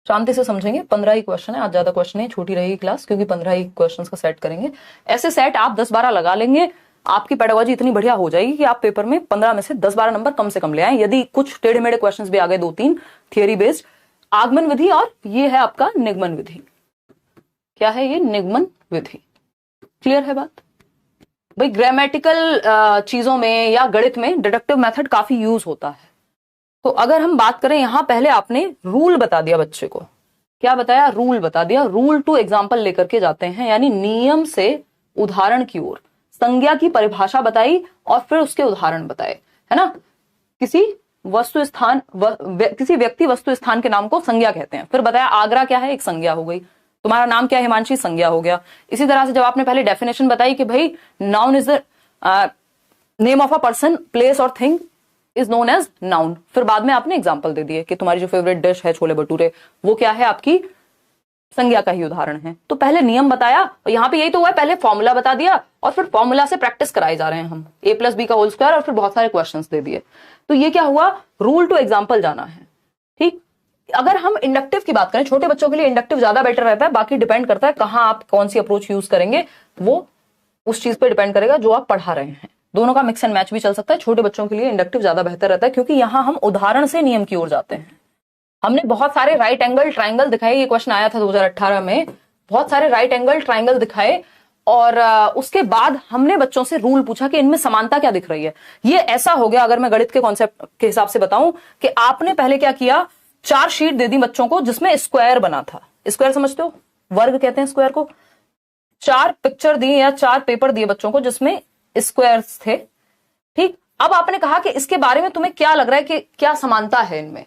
शांति से समझेंगे। 15 ही क्वेश्चन है आज, ज्यादा क्वेश्चन नहीं, छोटी रहेगी क्लास क्योंकि 15 ही क्वेश्चंस का सेट करेंगे। ऐसे सेट आप 10-12 लगा लेंगे, आपकी पेडागोजी इतनी बढ़िया हो जाएगी कि आप पेपर में 15 में से 10-12 नंबर कम से कम ले आए। यदि कुछ टेढ़े मेढ़े क्वेश्चंस भी आ गए 2-3 थियरी बेस्ड, आगमन विधि और ये है आपका निगमन विधि। क्या है ये, निगमन विधि। क्लियर है बात भाई। ग्रामेटिकल चीजों में या गणित में डिडक्टिव मेथड काफी यूज होता है। तो अगर हम बात करें, यहां पहले आपने रूल बता दिया बच्चे को, क्या बताया, रूल बता दिया। रूल टू एग्जाम्पल लेकर के जाते हैं, यानी नियम से उदाहरण की ओर। संज्ञा की परिभाषा बताई और फिर उसके उदाहरण बताए, है ना। किसी वस्तु स्थान किसी व्यक्ति वस्तु स्थान के नाम को संज्ञा कहते हैं। फिर बताया आगरा क्या है, एक संज्ञा हो गई। तुम्हारा नाम क्या है हिमांशी, संज्ञा हो गया। इसी तरह से जब आपने पहले डेफिनेशन बताई कि भाई noun is the name of a person, place और thing is known as noun, फिर बाद में आपने एग्जाम्पल दे दिए कि तुम्हारी जो फेवरेट डिश है छोले भटूरे, वो क्या है, आपकी संज्ञा का ही उदाहरण है। तो पहले नियम बताया, और यहाँ पे यही तो हुआ है, पहले फॉर्मूला बता दिया और फिर फॉर्मूला से प्रैक्टिस कराए जा रहे हैं हम, a+b का होल स्क्वायर, और फिर बहुत सारे क्वेश्चंस दे दिए। तो ये क्या हुआ, रूल टू एग्जाम्पल जाना है, ठीक। अगर हम इंडक्टिव की बात करें, छोटे बच्चों के लिए इंडक्टिव ज्यादा बेटर रहता है, बाकी डिपेंड करता है कहाँ आप कौन सी अप्रोच यूज करेंगे, वो उस चीज पे डिपेंड करेगा जो आप पढ़ा रहे हैं। दोनों का मिक्स एंड मैच भी चल सकता है। छोटे बच्चों के लिए इंडक्टिव ज्यादा बेहतर रहता है क्योंकि यहाँ हम उदाहरण से नियम की ओर जाते हैं। हमने बहुत सारे राइट एंगल ट्राइंगल दिखाए, ये क्वेश्चन आया था 2018 में, बहुत सारे राइट एंगल ट्राइंगल दिखाए, और उसके बाद हमने बच्चों से रूल पूछा कि इनमें समानता क्या दिख रही है। ये ऐसा हो गया, अगर मैं गणित के कॉन्सेप्ट के हिसाब से बताऊं, कि आपने पहले क्या किया, 4 शीट दे दी बच्चों को जिसमें स्क्वायर बना था। स्क्वायर समझते हो, वर्ग कहते हैं स्क्वायर को। 4 पिक्चर दी या 4 पेपर दिए बच्चों को जिसमें स्क्वायर्स थे, ठीक। अब आपने कहा कि इसके बारे में तुम्हें क्या लग रहा है कि क्या समानता है इनमें,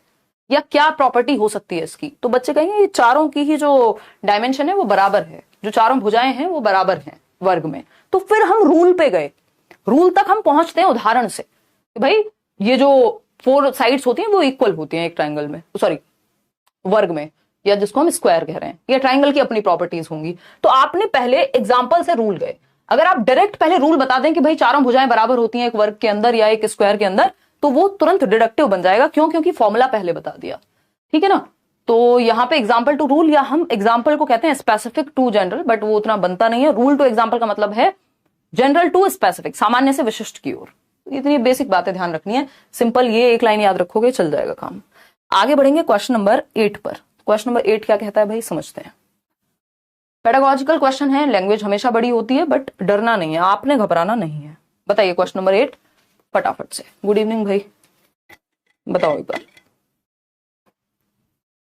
या क्या प्रॉपर्टी हो सकती है इसकी। तो बच्चे कहेंगे ये चारों की ही जो डायमेंशन है वो बराबर है, जो चारों भुजाएं हैं वो बराबर हैं वर्ग में। तो फिर हम रूल पे गए, रूल तक हम पहुंचते हैं उदाहरण से कि भाई ये जो 4 साइड्स होती हैं वो इक्वल होती हैं एक ट्राइंगल में, सॉरी वर्ग में, या जिसको हम स्क्वायर कह रहे हैं। ये ट्राइंगल की अपनी प्रॉपर्टीज होंगी। तो आपने पहले एग्जाम्पल से रूल गए। अगर आप डायरेक्ट पहले रूल बता दें कि भाई चारों भुजाएं बराबर होती हैं एक वर्ग के अंदर या एक स्क्वायर के अंदर, तो वो तुरंत डिडक्टिव बन जाएगा। क्यों? क्योंकि फॉर्मूला पहले बता दिया। ठीक है ना। तो यहाँ पे एग्जाम्पल टू रूल, या हम एग्जाम्पल को कहते हैं स्पेसिफिक टू जनरल, बट वो उतना बनता नहीं है। रूल टू एग्जाम्पल का मतलब है जनरल टू स्पेसिफिक, सामान्य से विशिष्ट की ओर। इतनी बेसिक बातें ध्यान रखनी है, सिंपल ये एक लाइन याद रखोगे चल जाएगा काम। आगे बढ़ेंगे क्वेश्चन नंबर 8 पर। क्वेश्चन नंबर 8 क्या कहता है भाई, समझते हैं। पेडागोजिकल क्वेश्चन है, लैंग्वेज हमेशा बड़ी होती है बट डरना नहीं है, आपने घबराना नहीं है। बताइए क्वेश्चन नंबर 8 फटाफट से। गुड इवनिंग भाई, बताओ एक बार।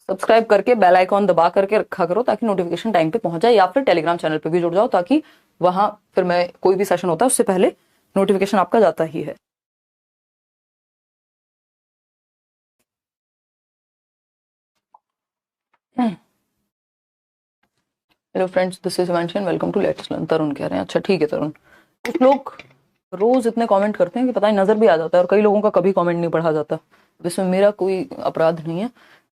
सब्सक्राइब करके बेल आइकॉन दबा करके रखा करो ताकि नोटिफिकेशन टाइम पे पहुंच जाए, या फिर टेलीग्राम चैनल पे भी जुड़ जाओ ताकि वहां फिर मैं कोई भी सेशन होता है उससे पहले नोटिफिकेशन आपका जाता ही है। Hello friends, this is Himanshi and welcome to let's learn. Tarun कह रहे हैं, अच्छा ठीक है तरुण। कुछ लोग रोज इतने कमेंट करते हैं कि पता नहीं नजर भी आ जाता है, और कई लोगों का कभी कमेंट नहीं पढ़ा जाता। इसमें मेरा कोई अपराध नहीं है,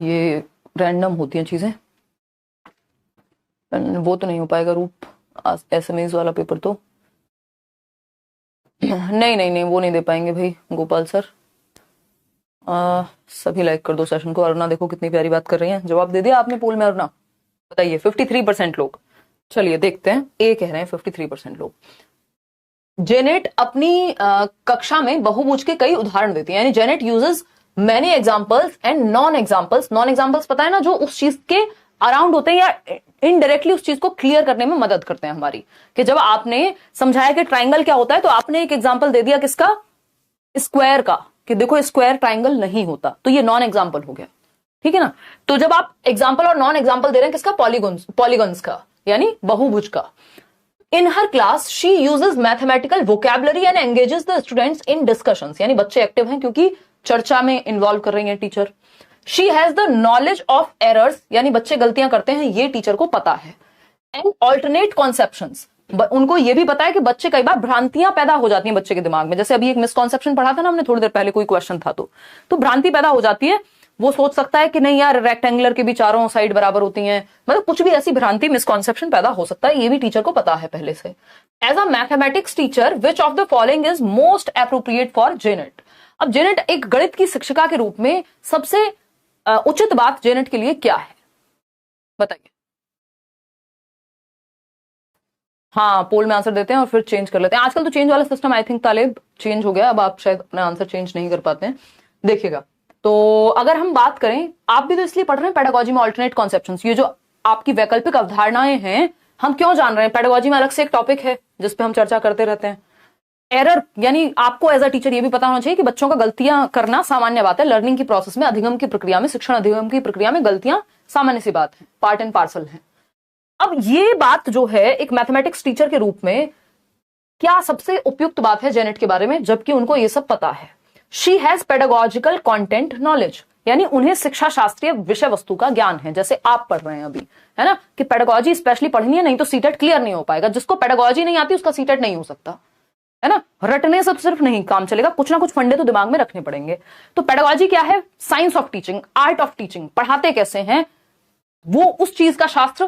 ये रैंडम होती हैं चीजें। वो तो नहीं हो पाएगा रूप, एसएमएस वाला पेपर तो नहीं नहीं नहीं, वो नहीं दे पाएंगे भाई गोपाल सर। सभी लाइक कर दो सेशन को। अरुणा देखो कितनी प्यारी बात कर रही है, जवाब दे दिया आपने पोल में अरुणा। बताइए 53% लोग। चलिए देखते हैं, ए कह रहे हैं 53% लोग। जेनेट अपनी कक्षा में बहुभुज के कई उदाहरण देती है, यानी Janet uses many examples and non examples. Non examples पता है ना, जो उस चीज के अराउंड होते हैं या इनडायरेक्टली उस चीज को क्लियर करने में मदद करते हैं हमारी। कि जब आपने समझाया कि ट्राइंगल क्या होता है तो आपने एक एग्जांपल दे दिया किसका, स्क्वायर का, कि देखो स्क्वायर ट्राइंगल नहीं होता, तो ये नॉन एग्जांपल हो गया। ठीक है ना। तो जब आप एग्जांपल और नॉन एग्जांपल दे रहे हैं किसका, पॉलीगन्स का, यानी बहुभुज का। In her class she uses mathematical vocabulary and engages the students in discussions, यानी बच्चे एक्टिव हैं क्योंकि चर्चा में इन्वॉल्व कर रही हैं teacher. She has the knowledge of errors, यानी बच्चे गलतियां करते हैं ये टीचर को पता है। एंड ऑल्टरनेट कॉन्सेप्शंस, उनको ये भी पता है कि बच्चे कई बार भ्रांतियां पैदा हो जाती हैं बच्चे के दिमाग में। जैसे अभी एक मिसकॉन्सेप्शन पढ़ा था ना हमने थोड़ी देर पहले, कोई क्वेश्चन था तो भ्रांति पैदा हो जाती है। वो सोच सकता है कि नहीं यार रेक्टेंगुलर की भी चारों साइड बराबर होती हैं, मतलब कुछ भी ऐसी भ्रांति मिसकॉन्सेप्शन पैदा हो सकता है, ये भी टीचर को पता है पहले से। As a mathematics teacher which of the following is most appropriate for Janet. अब जेनेट एक गणित की शिक्षिका के रूप में सबसे उचित बात जेनेट के लिए क्या है, बताइए। हाँ पोल में आंसर देते हैं और फिर चेंज कर लेते हैं। आजकल तो चेंज वाला system I think Taleb change हो गया, अब आप शायद अपना आंसर चेंज नहीं कर पाते हैं। देखिएगा, तो अगर हम बात करें, आप भी तो इसलिए पढ़ रहे हैं पेडागोजी में अल्टरनेट कॉन्सेप्शंस, ये जो आपकी वैकल्पिक अवधारणाएं हैं हम क्यों जान रहे हैं। पेडागोजी में अलग से एक टॉपिक है जिसपे हम चर्चा करते रहते हैं। एरर, यानी आपको एज अ टीचर ये भी पता होना चाहिए कि बच्चों का गलतियां करना सामान्य बात है। लर्निंग की प्रोसेस में, अधिगम की प्रक्रिया में, शिक्षण अधिगम की प्रक्रिया में गलतियां सामान्य सी बात है, पार्ट एंड पार्सल है। अब ये बात जो है एक मैथमेटिक्स टीचर के रूप में क्या सबसे उपयुक्त बात है जेनेट के बारे में, जबकि उनको ये सब पता है। She has pedagogical content knowledge, यानी उन्हें शिक्षा शास्त्रीय विषय वस्तु का ज्ञान है, जैसे आप पढ़ रहे हैं अभी, है ना, कि पेडागोजी स्पेशली पढ़नी है, नहीं तो सीटेट क्लियर नहीं हो पाएगा। जिसको पेडागोजी नहीं आती उसका सीटेट नहीं हो सकता, है ना। रटने से सिर्फ नहीं काम चलेगा, कुछ ना कुछ फंडे तो दिमाग में रखने पड़ेंगे। तो पेडागोजी क्या है, science of teaching, art of teaching, पढ़ाते कैसे हैं, वो उस चीज का शास्त्र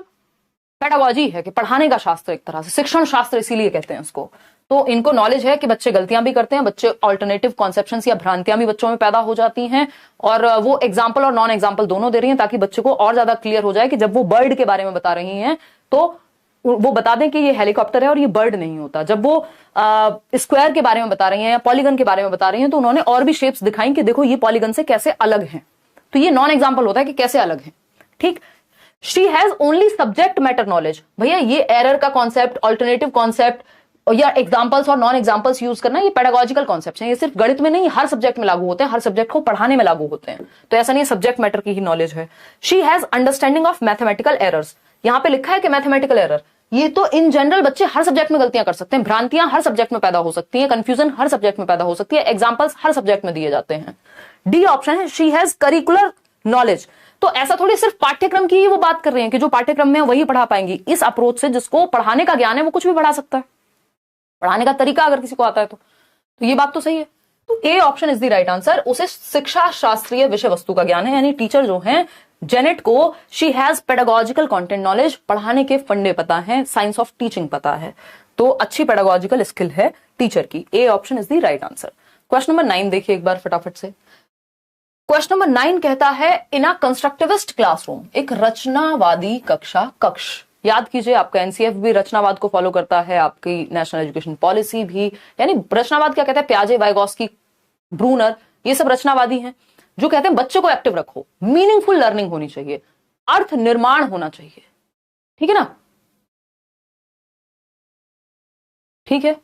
पेडागोजी है, कि पढ़ाने का शास्त्र, एक तरह से शिक्षण शास्त्र इसीलिए कहते हैं उसको। तो इनको नॉलेज है कि बच्चे गलतियां भी करते हैं, बच्चे ऑल्टरनेटिव कॉन्सेप्शंस या भ्रांतियां भी बच्चों में पैदा हो जाती हैं, और वो एग्जाम्पल और नॉन एग्जाम्पल दोनों दे रही हैं ताकि बच्चे को और ज्यादा क्लियर हो जाए कि जब वो बर्ड के बारे में बता रही हैं तो वो बता दें कि ये हेलीकॉप्टर है और ये बर्ड नहीं होता। जब वो स्क्वायर के बारे में बता रही हैं या पॉलीगन के बारे में बता रही हैं तो उन्होंने और भी शेप्स दिखाई कि देखो ये पॉलीगन से कैसे अलग हैं। तो ये नॉन एग्जाम्पल होता है कि कैसे अलग है। ठीक। She has only subject matter knowledge, भैया ये एरर का कॉन्सेप्ट, ऑल्टरनेटिव कॉन्सेप्ट या एग्जाम्पल्स और नॉन एग्जाम्पल्स यूज करना, ये पेडागोजिकल कॉन्सेप्ट है। ये सिर्फ गणित में नहीं, हर सब्जेक्ट में लागू होते हैं, हर सब्जेक्ट को पढ़ाने में लागू होते हैं। तो ऐसा नहीं सब्जेक्ट मैटर की ही नॉलेज है। She has understanding of mathematical errors, यहां पे लिखा है कि मैथमेटिकल एरर, ये तो इन जनरल बच्चे हर सब्जेक्ट में गलतियां कर सकते हैं, भ्रांतियां हर सब्जेक्ट में पैदा हो सकती हैं, कंफ्यूजन हर सब्जेक्ट में पैदा हो सकती है, एग्जाम्पल्स हर सब्जेक्ट में दिए जाते हैं। डी ऑप्शन है, शी हैज करिकुलर नॉलेज। तो ऐसा थोड़ी सिर्फ पाठ्यक्रम की ही वो बात कर रहे हैं कि जो पाठ्यक्रम में वही पढ़ा पाएंगी। इस अप्रोच से जिसको पढ़ाने का ज्ञान है वो कुछ भी पढ़ा सकता है, पढ़ाने का तरीका अगर किसी को आता है तो ये बात तो सही है। तो A option is the right answer. उसे शिक्षा शास्त्रीय विषय वस्तु का ज्ञान है, यानी टीचर जो है जेनेट को she has pedagogical content knowledge, पढ़ाने के फंडे पता है, साइंस ऑफ टीचिंग पता है। तो अच्छी पेडागोजिकल स्किल है टीचर की। A option is the right answer. Question number 9 देखिए एक बार फटाफट से। क्वेश्चन नंबर 9 कहता है इन अ कंस्ट्रक्टिविस्ट क्लासरूम, एक रचनावादी कक्ष। याद कीजिए आपका एनसीएफ भी रचनावाद को फॉलो करता है, आपकी नेशनल एजुकेशन पॉलिसी भी, यानी रचनावाद क्या कहता है, प्याजे, वाइगॉस्की, ब्रूनर, ये सब रचनावादी हैं जो कहते हैं बच्चे को एक्टिव रखो, मीनिंगफुल लर्निंग होनी चाहिए, अर्थ निर्माण होना चाहिए। ठीक है ना, ठीक है,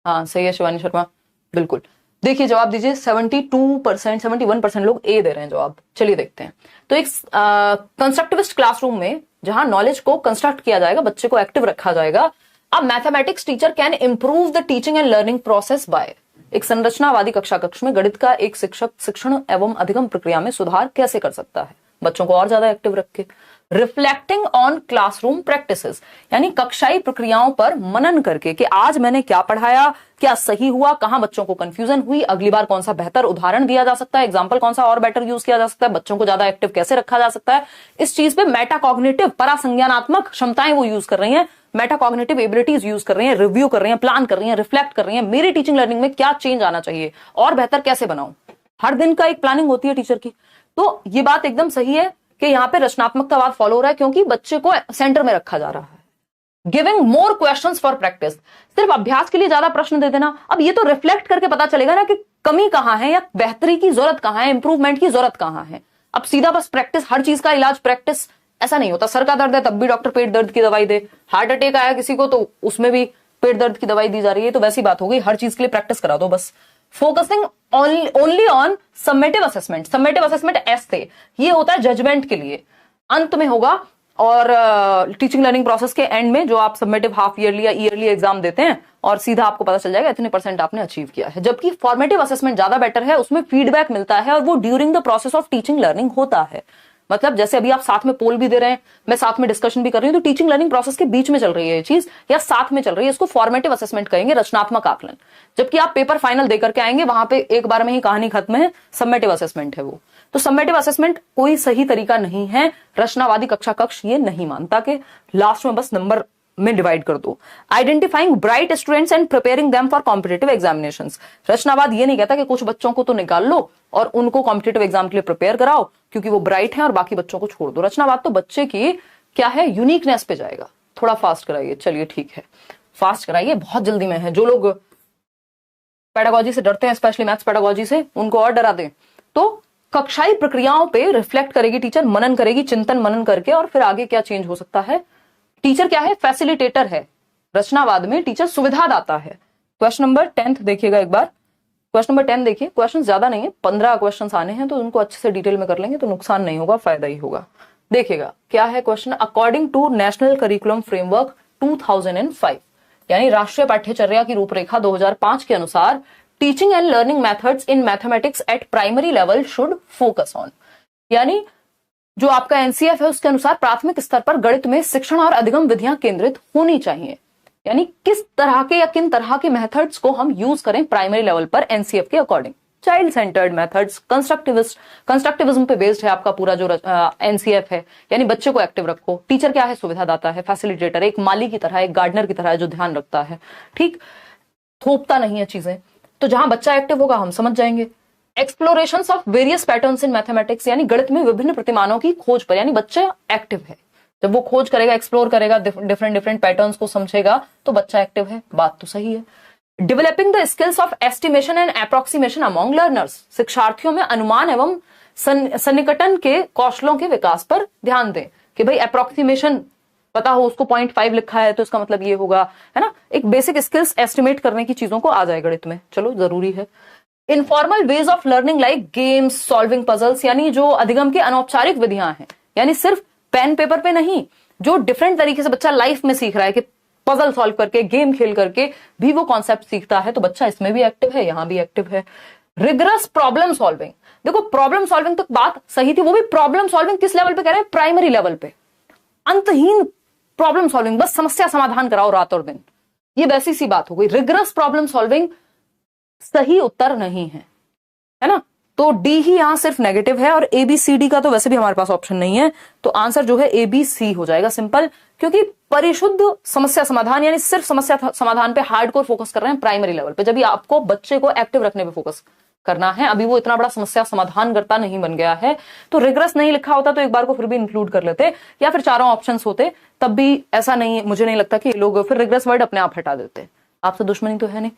हाँ सही है शिवानी शर्मा, बिल्कुल। देखिए जवाब दीजिए, 72%, 71% लोग ए दे रहे हैं जवाब। चलिए देखते हैं। तो एक कंस्ट्रक्टिविस्ट क्लासरूम में जहां नॉलेज को कंस्ट्रक्ट किया जाएगा, बच्चे को एक्टिव रखा जाएगा, अब mathematics teacher can improve the teaching and learning process by, एक संरचनावादी कक्ष में गणित का एक शिक्षक शिक्षण एवं अधिगम प्रक्रिया में सुधार कैसे कर सकता है, बच्चों को और ज्यादा एक्टिव रख के। रिफ्लेक्टिंग ऑन क्लासरूम प्रैक्टिसेस, यानी कक्षाई प्रक्रियाओं पर मनन करके कि आज मैंने क्या पढ़ाया, क्या सही हुआ, कहां बच्चों को कंफ्यूजन हुई, अगली बार कौन सा बेहतर उदाहरण दिया जा सकता है, एग्जाम्पल कौन सा और बेटर यूज किया जा सकता है, बच्चों को ज्यादा एक्टिव कैसे रखा जा सकता है, इस चीज पे मेटाकॉग्निटिव परासंज्ञानात्मक क्षमताएं वो यूज कर रही हैं, मेटाकॉग्निटिव एबिलिटीज यूज कर रही हैं, रिव्यू कर रही हैं, प्लान कर रही हैं, रिफ्लेक्ट कर रही हैं, मेरी टीचिंग लर्निंग में क्या चेंज आना चाहिए और बेहतर कैसे बनाऊं। हर दिन का एक प्लानिंग होती है टीचर की। तो ये बात एकदम सही है कि यहां पे रचनात्मकतावाद फॉलो हो रहा है क्योंकि बच्चे को सेंटर में रखा जा रहा है। Giving more questions for practice, सिर्फ अभ्यास के लिए ज्यादा प्रश्न दे देना, अब ये तो रिफ्लेक्ट करके पता चलेगा ना कि कमी कहां है या बेहतरी की जरूरत कहां है, इंप्रूवमेंट की जरूरत कहां है। अब सीधा बस प्रैक्टिस, हर चीज का इलाज प्रैक्टिस, ऐसा नहीं होता। सर का दर्द है तब भी डॉक्टर पेट दर्द की दवाई दे, हार्ट अटैक आया किसी को तो उसमें भी पेट दर्द की दवाई दी जा रही है, तो वैसी बात हो गई, हर चीज के लिए प्रैक्टिस करा दो बस। Focusing only on summative assessment, summative assessment ऐसे ये होता है जजमेंट के लिए, अंत में होगा, और टीचिंग लर्निंग प्रोसेस के एंड में जो आप सबमिटिव हाफ ईयरली या ईयरली एग्जाम देते हैं और सीधा आपको पता चल जाएगा इतने % आपने अचीव किया है। जबकि फॉर्मेटिव असेसमेंट ज्यादा बेटर है, उसमें फीडबैक मिलता है और वो during the process of teaching learning होता है। मतलब जैसे अभी आप साथ में पोल भी दे रहे हैं, मैं साथ में डिस्कशन भी कर रही हूं, तो टीचिंग लर्निंग प्रोसेस के बीच में चल रही है ये चीज या साथ में चल रही है, इसको फॉर्मेटिव असेसमेंट कहेंगे, रचनात्मक आकलन। जबकि आप पेपर फाइनल देकर के आएंगे, वहां पे एक बार में ही कहानी खत्म है, समेटिव असेसमेंट है वो। तो समेटिव असेसमेंट कोई सही तरीका नहीं है, रचनावादी कक्ष ये नहीं मानता कि लास्ट में बस नंबर में डिवाइड कर दो। Identifying bright students and preparing them for competitive examinations, रचनावाद ये नहीं कहता कि कुछ बच्चों को तो निकाल लो और उनको कॉम्पिटिटिव एग्जाम के लिए प्रिपेयर कराओ क्योंकि वो ब्राइट हैं और बाकी बच्चों को छोड़ दो। रचनावाद तो बच्चे की क्या है, यूनिकनेस पे जाएगा। थोड़ा फास्ट कराइए, चलिए ठीक है फास्ट कराइए, बहुत जल्दी में है। जो लोग पेडागोजी से डरते हैं, स्पेशली मैथ्स पेडागोजी से, उनको और डरा दें। तो कक्षाई प्रक्रियाओं पे रिफ्लेक्ट करेगी टीचर, मनन करेगी, चिंतन मनन करके, और फिर आगे क्या चेंज हो सकता है। टीचर क्या है, फैसिलिटेटर है। रचनावाद में टीचर सुविधादाता है। क्वेश्चन नंबर 10 देखिएगा एक बार। क्वेश्चन नंबर 10 देखिए, क्वेश्चन ज्यादा नहीं है, 15 क्वेश्चन आने हैं, तो उनको अच्छे से डिटेल में कर लेंगे तो नुकसान नहीं होगा, फायदा ही होगा। देखिएगा क्या है question. According to national curriculum framework 2005, यानी राष्ट्रीय पाठ्यचर्या की रूपरेखा 2005 के अनुसार, teaching and learning methods in mathematics at primary level should focus on, यानी जो आपका एनसीएफ है उसके अनुसार प्राथमिक स्तर पर गणित में शिक्षण और अधिगम विधियां केंद्रित होनी चाहिए। यानी किस तरह के या किन तरह के मेथड्स को हम यूज करें प्राइमरी लेवल पर एनसीएफ के according. Child centred methods, constructivism पे बेस्ड है आपका पूरा जो एनसीएफ है, यानी बच्चे को एक्टिव रखो। टीचर क्या है, सुविधादाता है, फैसिलिटेटर, एक माली की तरह, एक गार्डनर की तरह जो ध्यान रखता है, ठीक, थोपता नहीं है चीजें। तो जहां बच्चा एक्टिव होगा हम समझ जाएंगे। Explorations of various patterns in mathematics, यानी गणित में विभिन्न प्रतिमानों की खोज पर, यानी बच्चा एक्टिव है। जब वो खोज करेगा, एक्सप्लोर करेगा, डिफरेंट पैटर्न्स को समझेगा, तो बच्चा एक्टिव है, बात तो सही है। Developing the skills of estimation and approximation among learners, शिक्षार्थियों में अनुमान एवं सन्निकटन के कौशलों के विकास पर ध्यान दें कि भाई अप्रोक्सीमेशन पता हो, उसको 0.5 लिखा है तो इसका मतलब ये होगा, है ना। एक बेसिक स्किल्स एस्टिमेट करने की चीजों को आ जाए गणित में, चलो जरूरी है। Informal ways of learning like games, solving puzzles, यानी जो अधिगम की अनौपचारिक विधियां हैं, यानी सिर्फ पेन पेपर पे नहीं, जो डिफरेंट तरीके से बच्चा लाइफ में सीख रहा है कि पजल सॉल्व करके, गेम खेल करके भी वो कॉन्सेप्ट सीखता है, तो बच्चा इसमें भी एक्टिव है, यहां भी एक्टिव है। रिगरस प्रॉब्लम सॉल्विंग, देखो प्रॉब्लम सॉल्विंग तक बात सही थी, वो भी प्रॉब्लम सॉल्विंग किस लेवल पे कह रहे हैं, प्राइमरी लेवल पे। अंतहीन प्रॉब्लम सॉल्विंग, बस समस्या समाधान कराओ रात और दिन, ये वैसी सी बात हो गई। रिगरस प्रॉब्लम सॉल्विंग सही उत्तर नहीं है, है ना। तो डी ही यहां सिर्फ नेगेटिव है और ए बी सी डी का तो वैसे भी हमारे पास ऑप्शन नहीं है, तो आंसर जो है ए बी सी हो जाएगा, सिंपल। क्योंकि परिशुद्ध समस्या समाधान यानी सिर्फ समस्या समाधान पे हार्डकोर फोकस कर रहे हैं प्राइमरी लेवल पे, जब भी आपको बच्चे को एक्टिव रखने पे फोकस करना है, अभी वो इतना बड़ा समस्या समाधान करता नहीं बन गया है, तो रिग्रेस नहीं लिखा होता तो एक बार को फिर भी इंक्लूड कर लेते, या फिर चारों ऑप्शंस होते, तब भी ऐसा नहीं, मुझे नहीं लगता कि ये लोग फिर रिग्रेस वर्ड अपने आप हटा देते। आपसे दुश्मनी तो है नहीं,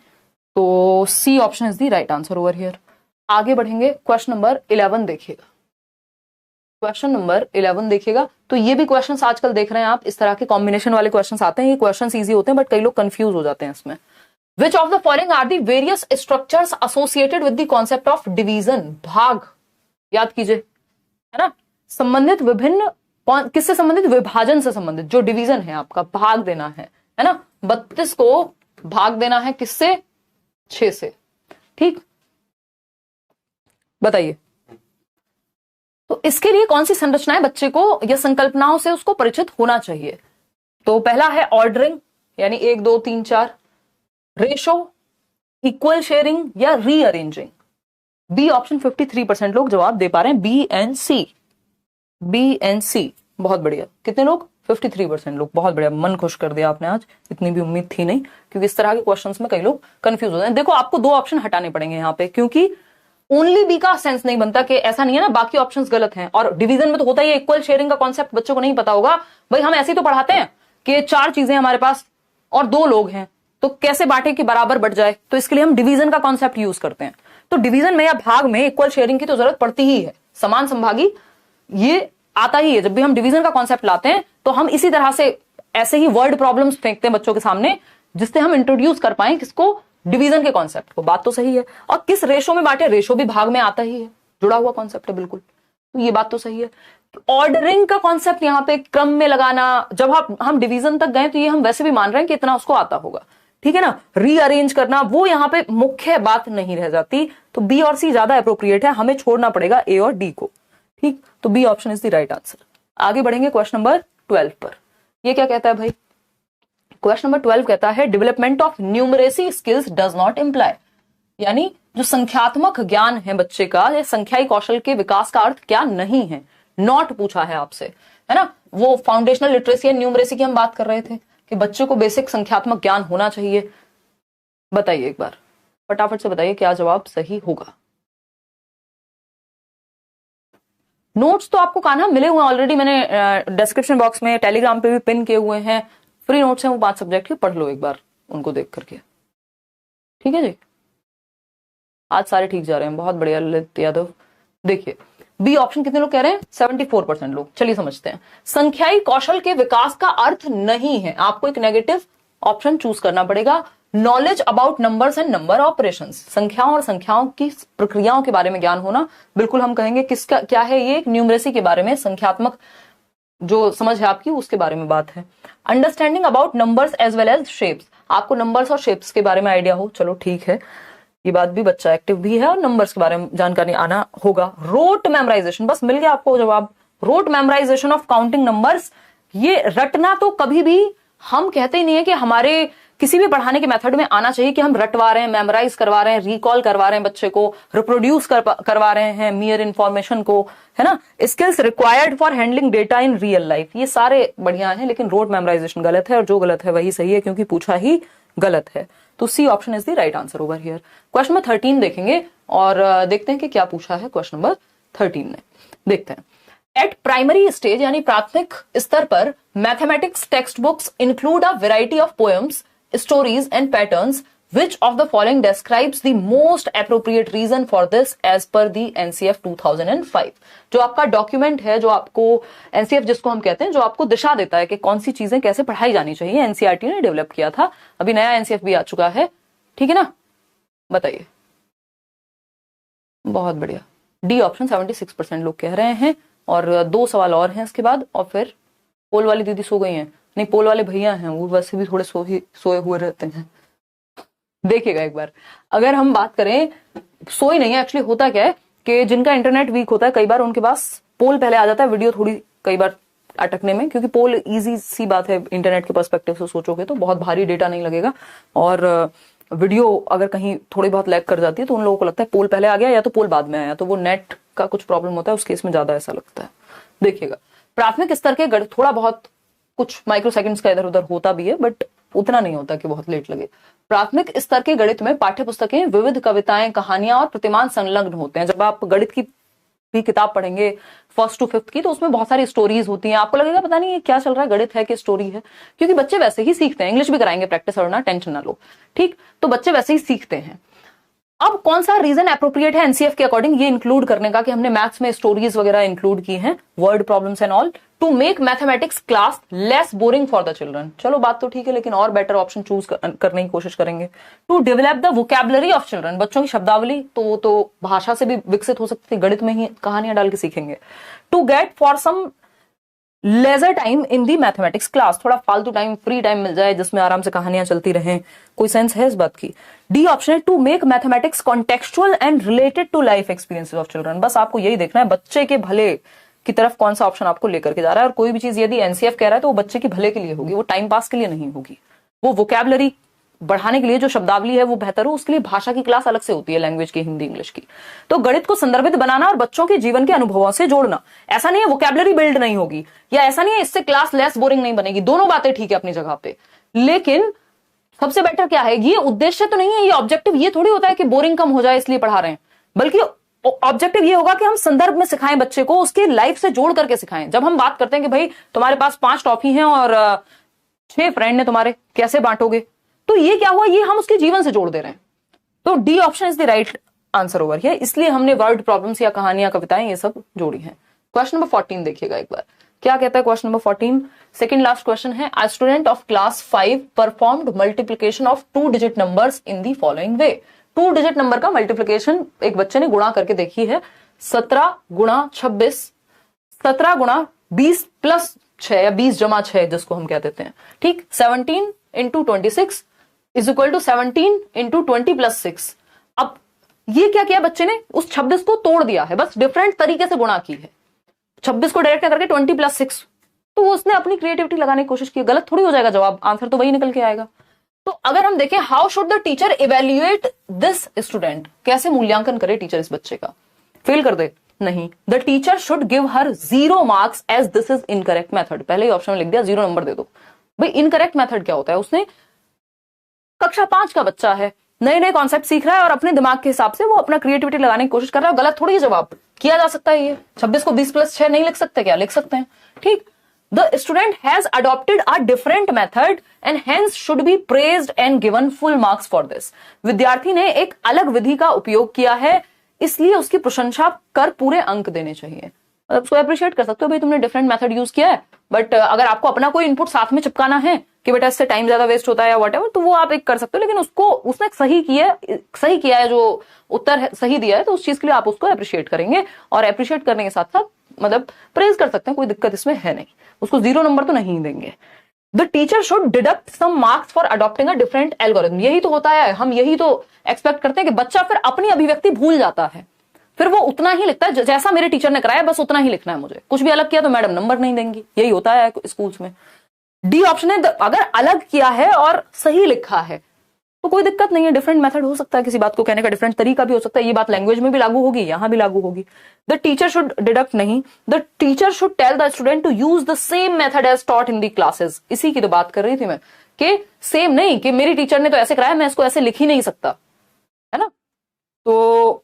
तो C option is the right answer over here. आगे बढ़ेंगे, क्वेश्चन नंबर 11 देखिएगा। क्वेश्चन नंबर 11 देखिएगा, तो ये भी क्वेश्चंस आजकल देख रहे हैं आप, इस तरह के कॉम्बिनेशन वाले क्वेश्चंस आते हैं। ये क्वेश्चंस इजी होते हैं बट कई लोग कंफ्यूज हो जाते हैं इसमें। Which of the following are the various structures associated with the concept of division? भाग याद कीजिए, है ना, संबंधित विभिन्न, किससे संबंधित, विभाजन से संबंधित। जो डिवीजन है आपका, भाग देना है ना, 32 को भाग देना है किससे, 6 से, ठीक। बताइए, तो इसके लिए कौन सी संरचनाएं बच्चे को या संकल्पनाओं से उसको परिचित होना चाहिए। तो पहला है ऑर्डरिंग, यानी 1 2 3 4, रेशो, इक्वल शेयरिंग या रीअरेंजिंग। बी ऑप्शन 53% लोग जवाब दे पा रहे हैं, B and C, B and C. बहुत बढ़िया, कितने लोग, 53% लोग, बहुत बढ़िया, मन खुश कर दिया आपने आज, इतनी भी उम्मीद थी नहीं, क्योंकि इस तरह के क्वेश्चंस में कई लोग कंफ्यूज हो जाते हैं। देखो आपको 2 ऑप्शन हटाने पड़ेंगे यहाँ पे, क्योंकि ओनली बी का सेंस नहीं बनता कि ऐसा नहीं है ना बाकी ऑप्शंस गलत हैं, और डिवीजन में तो होता ही है। इक्वल शेयरिंग का कॉन्सेप्ट बच्चों को नहीं पता होगा, भाई हम ऐसे ही तो पढ़ाते हैं कि 4 चीजें हमारे पास और 2 लोग हैं, तो कैसे बांटे कि बराबर बढ़ जाए, तो इसके लिए हम डिवीजन का कॉन्सेप्ट यूज करते हैं। तो डिवीजन में या भाग में इक्वल शेयरिंग की तो जरूरत पड़ती ही है, समान संभागी ये आता ही है। जब भी हम डिवीजन का कॉन्सेप्ट लाते हैं तो हम इसी तरह से ऐसे ही वर्ड प्रॉब्लम्स फेंकते हैं बच्चों के सामने, जिससे हम इंट्रोड्यूस कर पाए किसको, डिवीजन के कॉन्सेप्ट को। बात तो सही है, और किस रेशो में बांटे, रेशो भी भाग में आता ही है, जुड़ा हुआ कॉन्सेप्ट है बिल्कुल, तो ये बात तो सही है। ऑर्डरिंग का कॉन्सेप्ट यहाँ पे क्रम में लगाना, जब हम डिवीजन तक गए तो ये हम वैसे भी मान रहे हैं कि इतना उसको आता होगा, ठीक है ना। रीअरेंज करना वो यहाँ पे मुख्य बात नहीं रह जाती, तो बी और सी ज्यादा अप्रोप्रिएट है, हमें छोड़ना पड़ेगा ए और डी को, ठीक। तो B option is the right answer. आगे बढ़ेंगे क्वेश्चन नंबर 12 पर। ये क्या कहता है भाई, क्वेश्चन नंबर 12 कहता है development of numeracy skills does not imply, यानी जो संख्यात्मक ज्ञान है बच्चे का, या संख्याई कौशल के विकास का अर्थ क्या नहीं है। नॉट पूछा है आपसे, है ना, वो फाउंडेशनल लिटरेसी एंड न्यूमरेसी की हम बात कर रहे थे कि बच्चों को बेसिक संख्यात्मक ज्ञान होना चाहिए। बताइए एक बार फटाफट से बताइए क्या जवाब सही होगा। नोट्स तो आपको कान्हा मिले हुए हैं ऑलरेडी, मैंने डिस्क्रिप्शन बॉक्स में टेलीग्राम पे भी पिन किए हुए हैं, फ्री नोट्स हैं वो 5 सब्जेक्ट के, पढ़ लो एक बार उनको देख करके, ठीक है जी। आज सारे ठीक जा रहे हैं, बहुत बढ़िया ललित यादव। देखिए बी ऑप्शन कितने लोग कह रहे हैं, 74% लोग। चलिए समझते हैं, संख्याई कौशल के विकास का अर्थ नहीं है, आपको एक नेगेटिव ऑप्शन चूज करना पड़ेगा। Knowledge about numbers and number operations, संख्याओं और संख्याओं की प्रक्रियाओं के बारे में ज्ञान होना, बिल्कुल हम कहेंगे किसका क्या है ये, एक न्यूमरेसी के बारे में, संख्यात्मक जो समझ है आपकी उसके बारे में बात है। Understanding about numbers as well as shapes, आपको नंबर्स और शेप्स के बारे में आइडिया हो, चलो ठीक है, ये बात भी, बच्चा एक्टिव भी है और नंबर्स के बारे में जानकारी आना होगा। रोट मेमोराइजेशन, बस मिल गया आपको जवाब, rote memorization of counting numbers. ये रटना तो कभी भी हम कहते ही नहीं है कि हमारे किसी भी पढ़ाने के मेथड में आना चाहिए कि हम रटवा रहे हैं, मेमोराइज करवा रहे हैं, रिकॉल करवा रहे हैं बच्चे को, रिप्रोड्यूस करवा रहे हैं मियर इंफॉर्मेशन को, है ना। Skills required for handling data in real life, ये सारे बढ़िया हैं, लेकिन रोट मेमोराइजेशन गलत है, और जो गलत है वही सही है क्योंकि पूछा ही गलत है। तो C option is the right answer over here. Question number 13 देखेंगे और देखते हैं कि क्या पूछा है क्वेश्चन नंबर 13 ने। देखते हैं, एट प्राइमरी स्टेज यानी प्राथमिक स्तर पर mathematics text books include a variety of poems, stories and patterns, which of the following describes the most appropriate reason for this as per the NCF 2005। जो आपका document है, जो आपको NCF जिसको हम कहते हैं, जो आपको दिशा देता है कि कौन सी चीजें कैसे पढ़ाई जानी चाहिए, NCERT ने डेवलप किया था, अभी नया NCF भी आ चुका है, ठीक है ना। बताइए, बहुत बढ़िया, डी ऑप्शन 76% लोग कह रहे हैं, और 2 सवाल और हैं इसके बाद, और फिर पोल वाली दीदी सो गई हैं, नहीं पोल वाले भैया हैं वो वैसे भी थोड़े सोए हुए रहते हैं। देखिएगा एक बार, अगर हम बात करें, सोई नहीं है एक्चुअली, होता क्या है कि जिनका इंटरनेट वीक होता है कई बार उनके पास पोल पहले आ जाता है, वीडियो थोड़ी कई बार अटकने में, क्योंकि पोल इजी सी बात है इंटरनेट के पर्सपेक्टिव से सोचोगे तो बहुत भारी डेटा नहीं लगेगा, और वीडियो अगर कहीं थोड़ी बहुत लैग कर जाती है तो उन लोगों को लगता है पोल पहले आ गया या तो पोल बाद में आया, तो वो नेट का कुछ प्रॉब्लम होता है, उस केस में ज्यादा ऐसा लगता है। देखिएगा, प्राथमिक स्तर के गणित थोड़ा बहुत कुछ माइक्रो सेकंड्स का इधर उधर होता भी है, बट उतना नहीं होता कि बहुत लेट लगे। प्राथमिक स्तर के गणित में पाठ्य पुस्तकें, विविध कविताएं, कहानियां और प्रतिमान संलग्न होते हैं। जब आप गणित की भी किताब पढ़ेंगे 1st to 5th की, तो उसमें बहुत सारी स्टोरीज होती हैं। आपको लगेगा पता नहीं ये क्या चल रहा है, गणित है कि स्टोरी है, क्योंकि बच्चे वैसे ही सीखते हैं। इंग्लिश भी कराएंगे प्रैक्टिस और ना, टेंशन ना लो, ठीक। तो बच्चे वैसे ही सीखते हैं। अब कौन सा रीजन एप्रोप्रिएट है एनसीएफ के अकॉर्डिंग ये इंक्लूड करने का कि हमने मैथ्स में स्टोरीज वगैरह इंक्लूड की हैं, word problems and all, to make mathematics class less boring for the children. चलो बात तो ठीक है, लेकिन और बेटर ऑप्शन चूज करने की कोशिश करेंगे। To develop the vocabulary of children, बच्चों की शब्दावली तो भाषा से भी विकसित हो सकती है, गणित में ही कहानियां डाल के सीखेंगे। To get for some leisure time in the mathematics class, थोड़ा फालतू टाइम, फ्री टाइम मिल जाए जिसमें आराम से कहानियां चलती रहें। कोई सेंस है इस बात की? डी ऑप्शन है to make mathematics contextual and related to life experiences of children. बस आपको यही देखना है बच्चे के भले की तरफ कौन सा ऑप्शन आपको लेकर के जा रहा है। और कोई भी चीज यदि एनसीएफ कह रहा है तो वो बच्चे के भले के लिए होगी, वो टाइम पास के लिए नहीं होगी। वो वोकैबुलरी बढ़ाने के लिए जो शब्दावली है वो बेहतर हो, उसके लिए भाषा की क्लास अलग से होती है, लैंग्वेज की, हिंदी इंग्लिश की। तो गणित को संदर्भित बनाना और बच्चों के जीवन के अनुभवों से जोड़ना, ऐसा नहीं है वोकैबुलरी बिल्ड नहीं होगी, या ऐसा नहीं है इससे क्लास लेस बोरिंग नहीं बनेगी, दोनों बातें ठीक है अपनी जगह पे। लेकिन सबसे बेटर क्या है, ये उद्देश्य तो नहीं है, ये ऑब्जेक्टिव ये थोड़ी होता है कि बोरिंग कम हो जाए इसलिए पढ़ा रहे हैं, बल्कि ऑब्जेक्टिव ये होगा कि हम संदर्भ में सिखाएं बच्चे को, उसके लाइफ से जोड़ करके सिखाएं। जब हम बात करते हैं कि भाई तुम्हारे पास 5 टॉफी हैं और 6 फ्रेंड ने तुम्हारे, कैसे बांटोगे, तो ये क्या हुआ, ये हम उसके जीवन से जोड़ दे रहे हैं। तो D option is the right answer over here. इसलिए हमने वर्ड प्रॉब्लम्स या कहानियां, कविताएं ये सब जोड़ी हैं। क्वेश्चन नंबर 14 देखिएगा एक बार, क्या कहता है question number 14, second last question है। A student of class 5 performed multiplication of 2 digit numbers in the following way. 2 digit number का मल्टीप्लिकेशन एक बच्चे ने गुणा करके देखी है। 17 गुणा 26, 17 गुणा 20 प्लस 6 या 20 जमा 6 जिसको हम कह देते हैं, ठीक। 17 into 26 is equal to 17 into 20 plus 6। अब ये क्या किया बच्चे ने, उस 26 को तोड़ दिया है, बस डिफरेंट तरीके से गुणा की है। 26 को डायरेक्ट करके 20 प्लस 6, तो वो उसने अपनी क्रिएटिविटी लगाने की कोशिश की। गलत थोड़ी हो जाएगा जवाब, आंसर तो वही निकल के आएगा। तो अगर हम देखें how should the teacher evaluate this student, कैसे मूल्यांकन करे टीचर इस बच्चे का, फेल कर दे? नहीं, the teacher should give her 0 marks as this is incorrect method. पहले ही ऑप्शन में लिख दिया 0 नंबर दे दो। भाई इनकरेक्ट मेथड क्या होता है, उसने कक्षा 5 का बच्चा है, नए नए कॉन्सेप्ट सीख रहा है और अपने दिमाग के हिसाब से वो अपना क्रिएटिविटी लगाने की कोशिश कर रहा है। गलत थोड़ी जवाब किया जा सकता है। ये 26 को 20 प्लस 6 नहीं लिख सकते क्या, लिख सकते हैं, ठीक। The student has adopted a different method and hence should be praised and given full marks for this. विद्यार्थी ने एक अलग विधि का उपयोग किया है, इसलिए उसकी प्रशंसा कर पूरे अंक देने चाहिए। उसको अप्रिशिएट कर सकते हो, भाई तुमने डिफरेंट मेथड यूज किया है, बट अगर आपको अपना कोई इनपुट साथ में चिपकाना है कि बेटा इससे टाइम ज्यादा वेस्ट होता है या व्हाटएवर, तो वो आप एक कर सकते हो। लेकिन उसको उसने सही किया है, जो उत्तर है, सही दिया है, तो उस चीज के लिए आप उसको अप्रिशिएट करेंगे और अप्रिशिएट करने के साथ साथ मतलब प्रेज कर सकते हैं, कोई दिक्कत इसमें है नहीं। उसको 0 नंबर तो नहीं देंगे। The teacher should deduct some marks for adopting a different algorithm. यही तो होता है, हम यही तो एक्सपेक्ट करते हैं कि बच्चा फिर अपनी अभिव्यक्ति भूल जाता है, फिर वो उतना ही लिखता है जैसा मेरे टीचर ने कराया, बस उतना ही लिखना है मुझे, कुछ भी अलग किया तो मैडम नंबर नहीं देंगी। यही होता है स्कूल्स में। डी ऑप्शन है, अगर अलग किया है और सही लिखा है तो कोई दिक्कत नहीं है, डिफरेंट मेथड हो सकता है, किसी बात को कहने का डिफरेंट तरीका भी हो सकता है। ये बात लैंग्वेज में भी लागू होगी, यहां भी लागू होगी। द टीचर शुड डिडक्ट नहीं, the teacher should tell the student to use the same method as taught in the classes. इसी की तो बात कर रही थी मैं, कि सेम नहीं कि मेरी टीचर ने तो ऐसे कराया, मैं इसको ऐसे लिख ही नहीं सकता, है ना। तो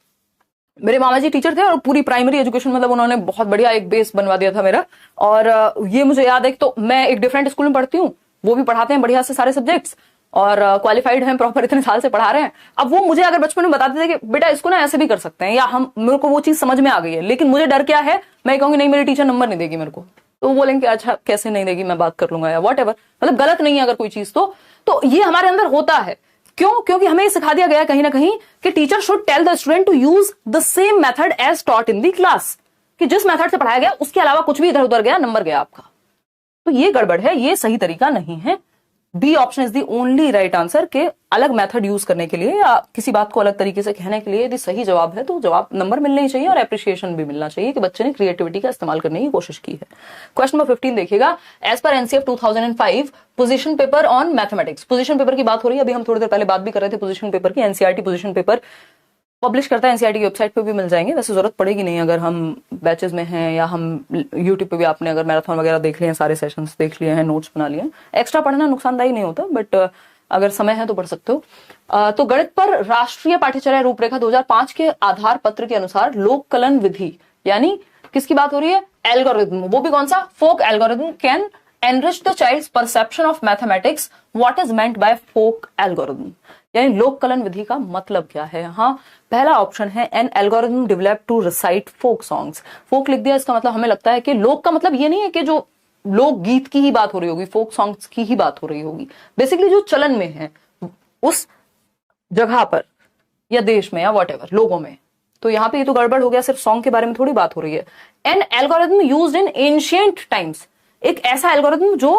मेरे मामा जी टीचर थे और पूरी प्राइमरी एजुकेशन मतलब उन्होंने बहुत बढ़िया एक बेस बनवा दिया था मेरा। और ये मुझे याद है कि तो मैं एक डिफरेंट स्कूल में पढ़ती हूँ, वो भी पढ़ाते हैं बढ़िया से सारे सब्जेक्ट्स और क्वालिफाइड हैं, प्रॉपर इतने साल से पढ़ा रहे हैं। अब वो मुझे अगर बचपन में बताते थे कि बेटा इसको ना ऐसे भी कर सकते हैं, या हम, मेरे को वो चीज समझ में आ गई है, लेकिन मुझे डर क्या है, मैं कहूंगी नहीं मेरी टीचर नंबर नहीं देगी मेरे को, तो वो बोलेंगे अच्छा कैसे नहीं देगी, मैं बात कर लूंगा या व्हाटएवर। मतलब गलत नहीं है अगर कोई चीज, तो ये हमारे अंदर होता है। क्यों? क्योंकि हमें सिखा दिया गया कहीं ना कहीं कि teacher should tell the student to use the same method as taught in the class, कि जिस मेथड से पढ़ाया गया उसके अलावा कुछ भी इधर उधर गया, नंबर गया आपका। तो ये गड़बड़ है, ये सही तरीका नहीं है। B option is the only right answer के अलग मेथड यूज करने के लिए या किसी बात को अलग तरीके से कहने के लिए यदि सही जवाब है तो जवाब नंबर मिलने ही चाहिए और एप्रिसिएशन भी मिलना चाहिए कि बच्चे ने क्रिएटिविटी का इस्तेमाल करने की कोशिश की है। क्वेश्चन नंबर 15 देखिएगा, as per NCF 2005 position paper on mathematics. Position paper की बात हो रही है, अभी हम थोड़ी देर पहले बात भी कर रहे थे पोजीशन पेपर की। एनसीईआरटी पोजीशन पेपर पब्लिश करता है, एनसीईआरटी की वेबसाइट पे भी मिल जाएंगे, वैसे जरूरत पड़ेगी नहीं अगर हम बैचेस में हैं या हम यूट्यूब पे भी आपने अगर मैराथन वगैरह देख लिए हैं, सारे सेशंस देख लिए हैं, नोट्स बना लिए हैं। एक्स्ट्रा पढ़ना नुकसानदायी नहीं होता, बट अगर समय है तो पढ़ सकते हो। तो गणित पर राष्ट्रीय पाठ्यचर्या रूपरेखा 2005 के आधार पत्र के अनुसार लोक कलन विधि, यानी किसकी बात हो रही है? एल्गोरिथम, वो भी कौन सा? Folk algorithm can enrich the child's perception of mathematics, what is meant by folk algorithm, यानी लोक कलन विधि का मतलब क्या है? हाँ, पहला ऑप्शन है an algorithm develop to recite folk songs. Folk लिख दिया, इसका मतलब हमें लगता है कि लोक का मतलब ये नहीं है कि जो लोक गीत की ही बात हो रही होगी, फोक सॉन्ग्स की ही बात हो रही होगी, बेसिकली जो चलन में है उस जगह पर या देश में या व्हाटएवर लोगों में। तो यहाँ पे ये तो गड़बड़ हो गया, सिर्फ सॉन्ग के बारे में थोड़ी बात हो रही है। An algorithm used in ancient times, एक ऐसा एल्गोरिथम जो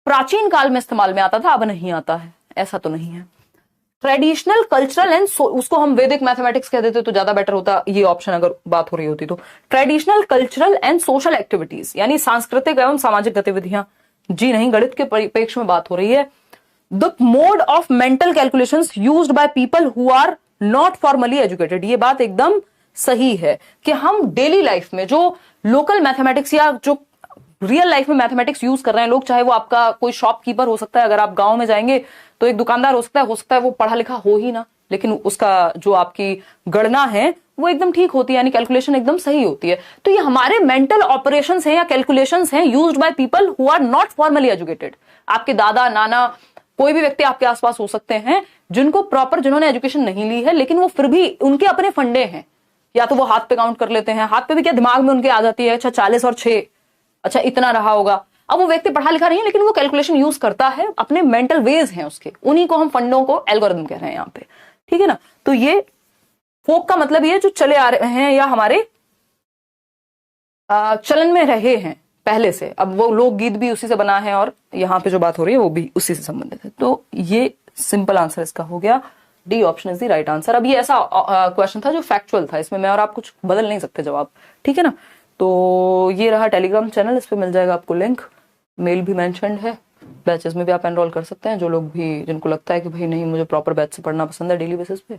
प्राचीन काल में इस्तेमाल में आता था, अब नहीं आता है, ऐसा तो नहीं है। ट्रेडिशनल कल्चरल एंड उसको हम वैदिक मैथमेटिक्स कह देते तो ज्यादा बेटर होता, ये ऑप्शन अगर बात हो रही होती तो। Traditional cultural and social activities, यानी सांस्कृतिक एवं सामाजिक गतिविधियां, जी नहीं, गणित के परिप्रेक्ष्य में बात हो रही है। The mode of mental calculations used by people who are not formally educated, ये बात एकदम सही है कि हम डेली लाइफ में जो लोकल मैथमेटिक्स या जो रियल लाइफ में मैथमेटिक्स यूज कर रहे हैं लोग, चाहे वो आपका कोई शॉपकीपर हो सकता है, अगर आप गांव में जाएंगे तो एक दुकानदार हो सकता है वो पढ़ा लिखा हो ही ना, लेकिन उसका जो आपकी गणना है वो एकदम ठीक होती है, यानी कैलकुलेशन एकदम सही होती है। तो ये हमारे मेंटल ऑपरेशंस हैं या कैलकुलेशंस हैं used by people who are not formally educated. आपके दादा नाना कोई भी व्यक्ति आपके आसपास हो सकते हैं जिनको प्रॉपर, जिन्होंने एजुकेशन नहीं ली है, लेकिन वो फिर भी उनके अपने फंडे हैं, या तो वो हाथ पे काउंट कर लेते हैं, हाथ पे भी क्या दिमाग में उनके आ जाती है, अच्छा 40 और 6, अच्छा इतना रहा होगा। अब वो व्यक्ति पढ़ा लिखा नहीं है लेकिन वो कैलकुलेशन यूज करता है, अपने मेंटल वेज हैं उसके, उन्हीं को हम फंडों को एल्गोरिथम कह रहे हैं यहाँ पे, ठीक है ना। तो ये फोक का मतलब ये जो चले आ रहे हैं या हमारे चलन में रहे हैं पहले से, अब वो लोकगीत भी उसी से बना है और यहाँ पे जो बात हो रही है वो भी उसी से संबंधित है। तो ये सिंपल आंसर इसका हो गया, D option is the right answer. अब ये ऐसा क्वेश्चन था जो फैक्चुअल था, इसमें मैं और आप कुछ बदल नहीं सकते जवाब, ठीक है ना। तो ये रहा टेलीग्राम चैनल, इस पे मिल जाएगा आपको लिंक, मेल भी मेंशन्ड है, बैचेस में भी आप एनरोल कर सकते हैं, जो लोग भी, जिनको लगता है कि भाई नहीं मुझे प्रॉपर बैच से पढ़ना पसंद है डेली बेसिस पे,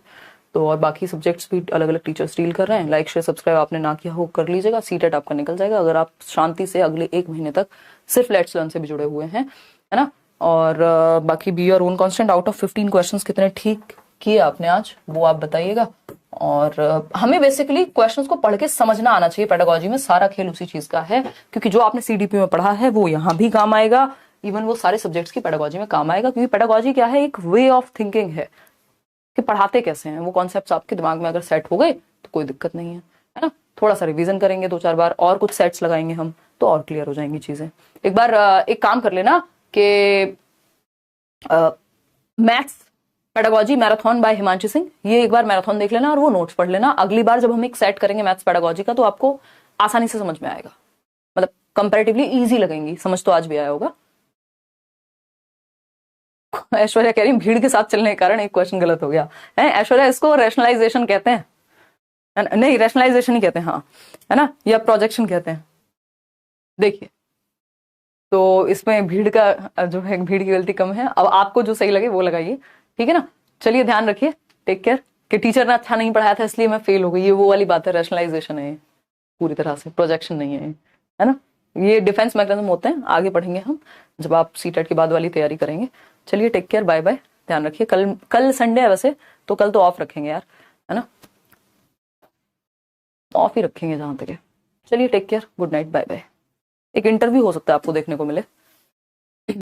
तो और बाकी सब्जेक्ट्स भी अलग अलग टीचर्स डील कर रहे हैं। लाइक शेयर सब्सक्राइब आपने ना किया हो कर लीजिएगा, सीटेट आपका निकल जाएगा अगर आप शांति से अगले 1 महीने तक सिर्फ लेट्स लर्न से भी जुड़े हुए हैं, है ना। और बाकी be your own constant, out of 15 questions कितने ठीक किए आपने आज वो आप बताइएगा। और हमें बेसिकली क्वेश्चंस को पढ़ के समझना आना चाहिए, पेडागोजी में सारा खेल उसी चीज का है, क्योंकि जो आपने सीडीपी में पढ़ा है वो यहाँ भी काम आएगा, इवन वो सारे सब्जेक्ट्स की पेडागोजी में काम आएगा, क्योंकि पेडागोजी क्या है, एक वे ऑफ थिंकिंग है कि पढ़ाते कैसे हैं, वो कॉन्सेप्ट्स आपके दिमाग में अगर सेट हो गए तो कोई दिक्कत नहीं है ना। थोड़ा सा रिवीजन करेंगे 2-4 बार और कुछ सेट्स लगाएंगे हम तो और क्लियर हो जाएंगी चीजें। एक बार एक काम कर लेना कि maths pedagogy marathon by Himanshu Singh, ये एक बार मैराथन देख लेना और वो नोट्स पढ़ लेना। अगली बार जब हम एक सेट करेंगे मैथ्स पेडागोजी का तो आपको आसानी से समझ में आएगा, मतलब कंपैरेटिवली इजी लगेंगी, समझ तो आज भी आया होगा। ऐश्वर्या कह रही भीड़ के साथ चलने के कारण एक क्वेश्चन गलत हो गया है। ऐश्वर्या, इसको रैशनलाइजेशन कहते हैं, नहीं रैशनलाइजेशन ही कहते हैं, हाँ है ना, या प्रोजेक्शन कहते हैं। देखिए तो इसमें भीड़ का जो है, भीड़ की गलती कम है। अब आपको जो सही लगे वो लगाइए, ठीक है ना। चलिए ध्यान रखिए, टेक केयर। कि टीचर ने अच्छा नहीं पढ़ाया था इसलिए मैं फेल हो गई, ये वो वाली बात है, रैशनलाइजेशन है पूरी तरह से, प्रोजेक्शन नहीं है ना। ये डिफेंस मैकेनिज्म होते हैं, आगे पढ़ेंगे हम जब आप सीटेट के बाद वाली तैयारी करेंगे। चलिए टेक केयर, बाय बाय, ध्यान रखिए। कल संडे है वैसे तो कल तो ऑफ रखेंगे यार, है ना, ऑफ ही रखेंगे जहां तक है। चलिए take care, good night, bye bye. एक इंटरव्यू हो सकता है आपको देखने को मिले।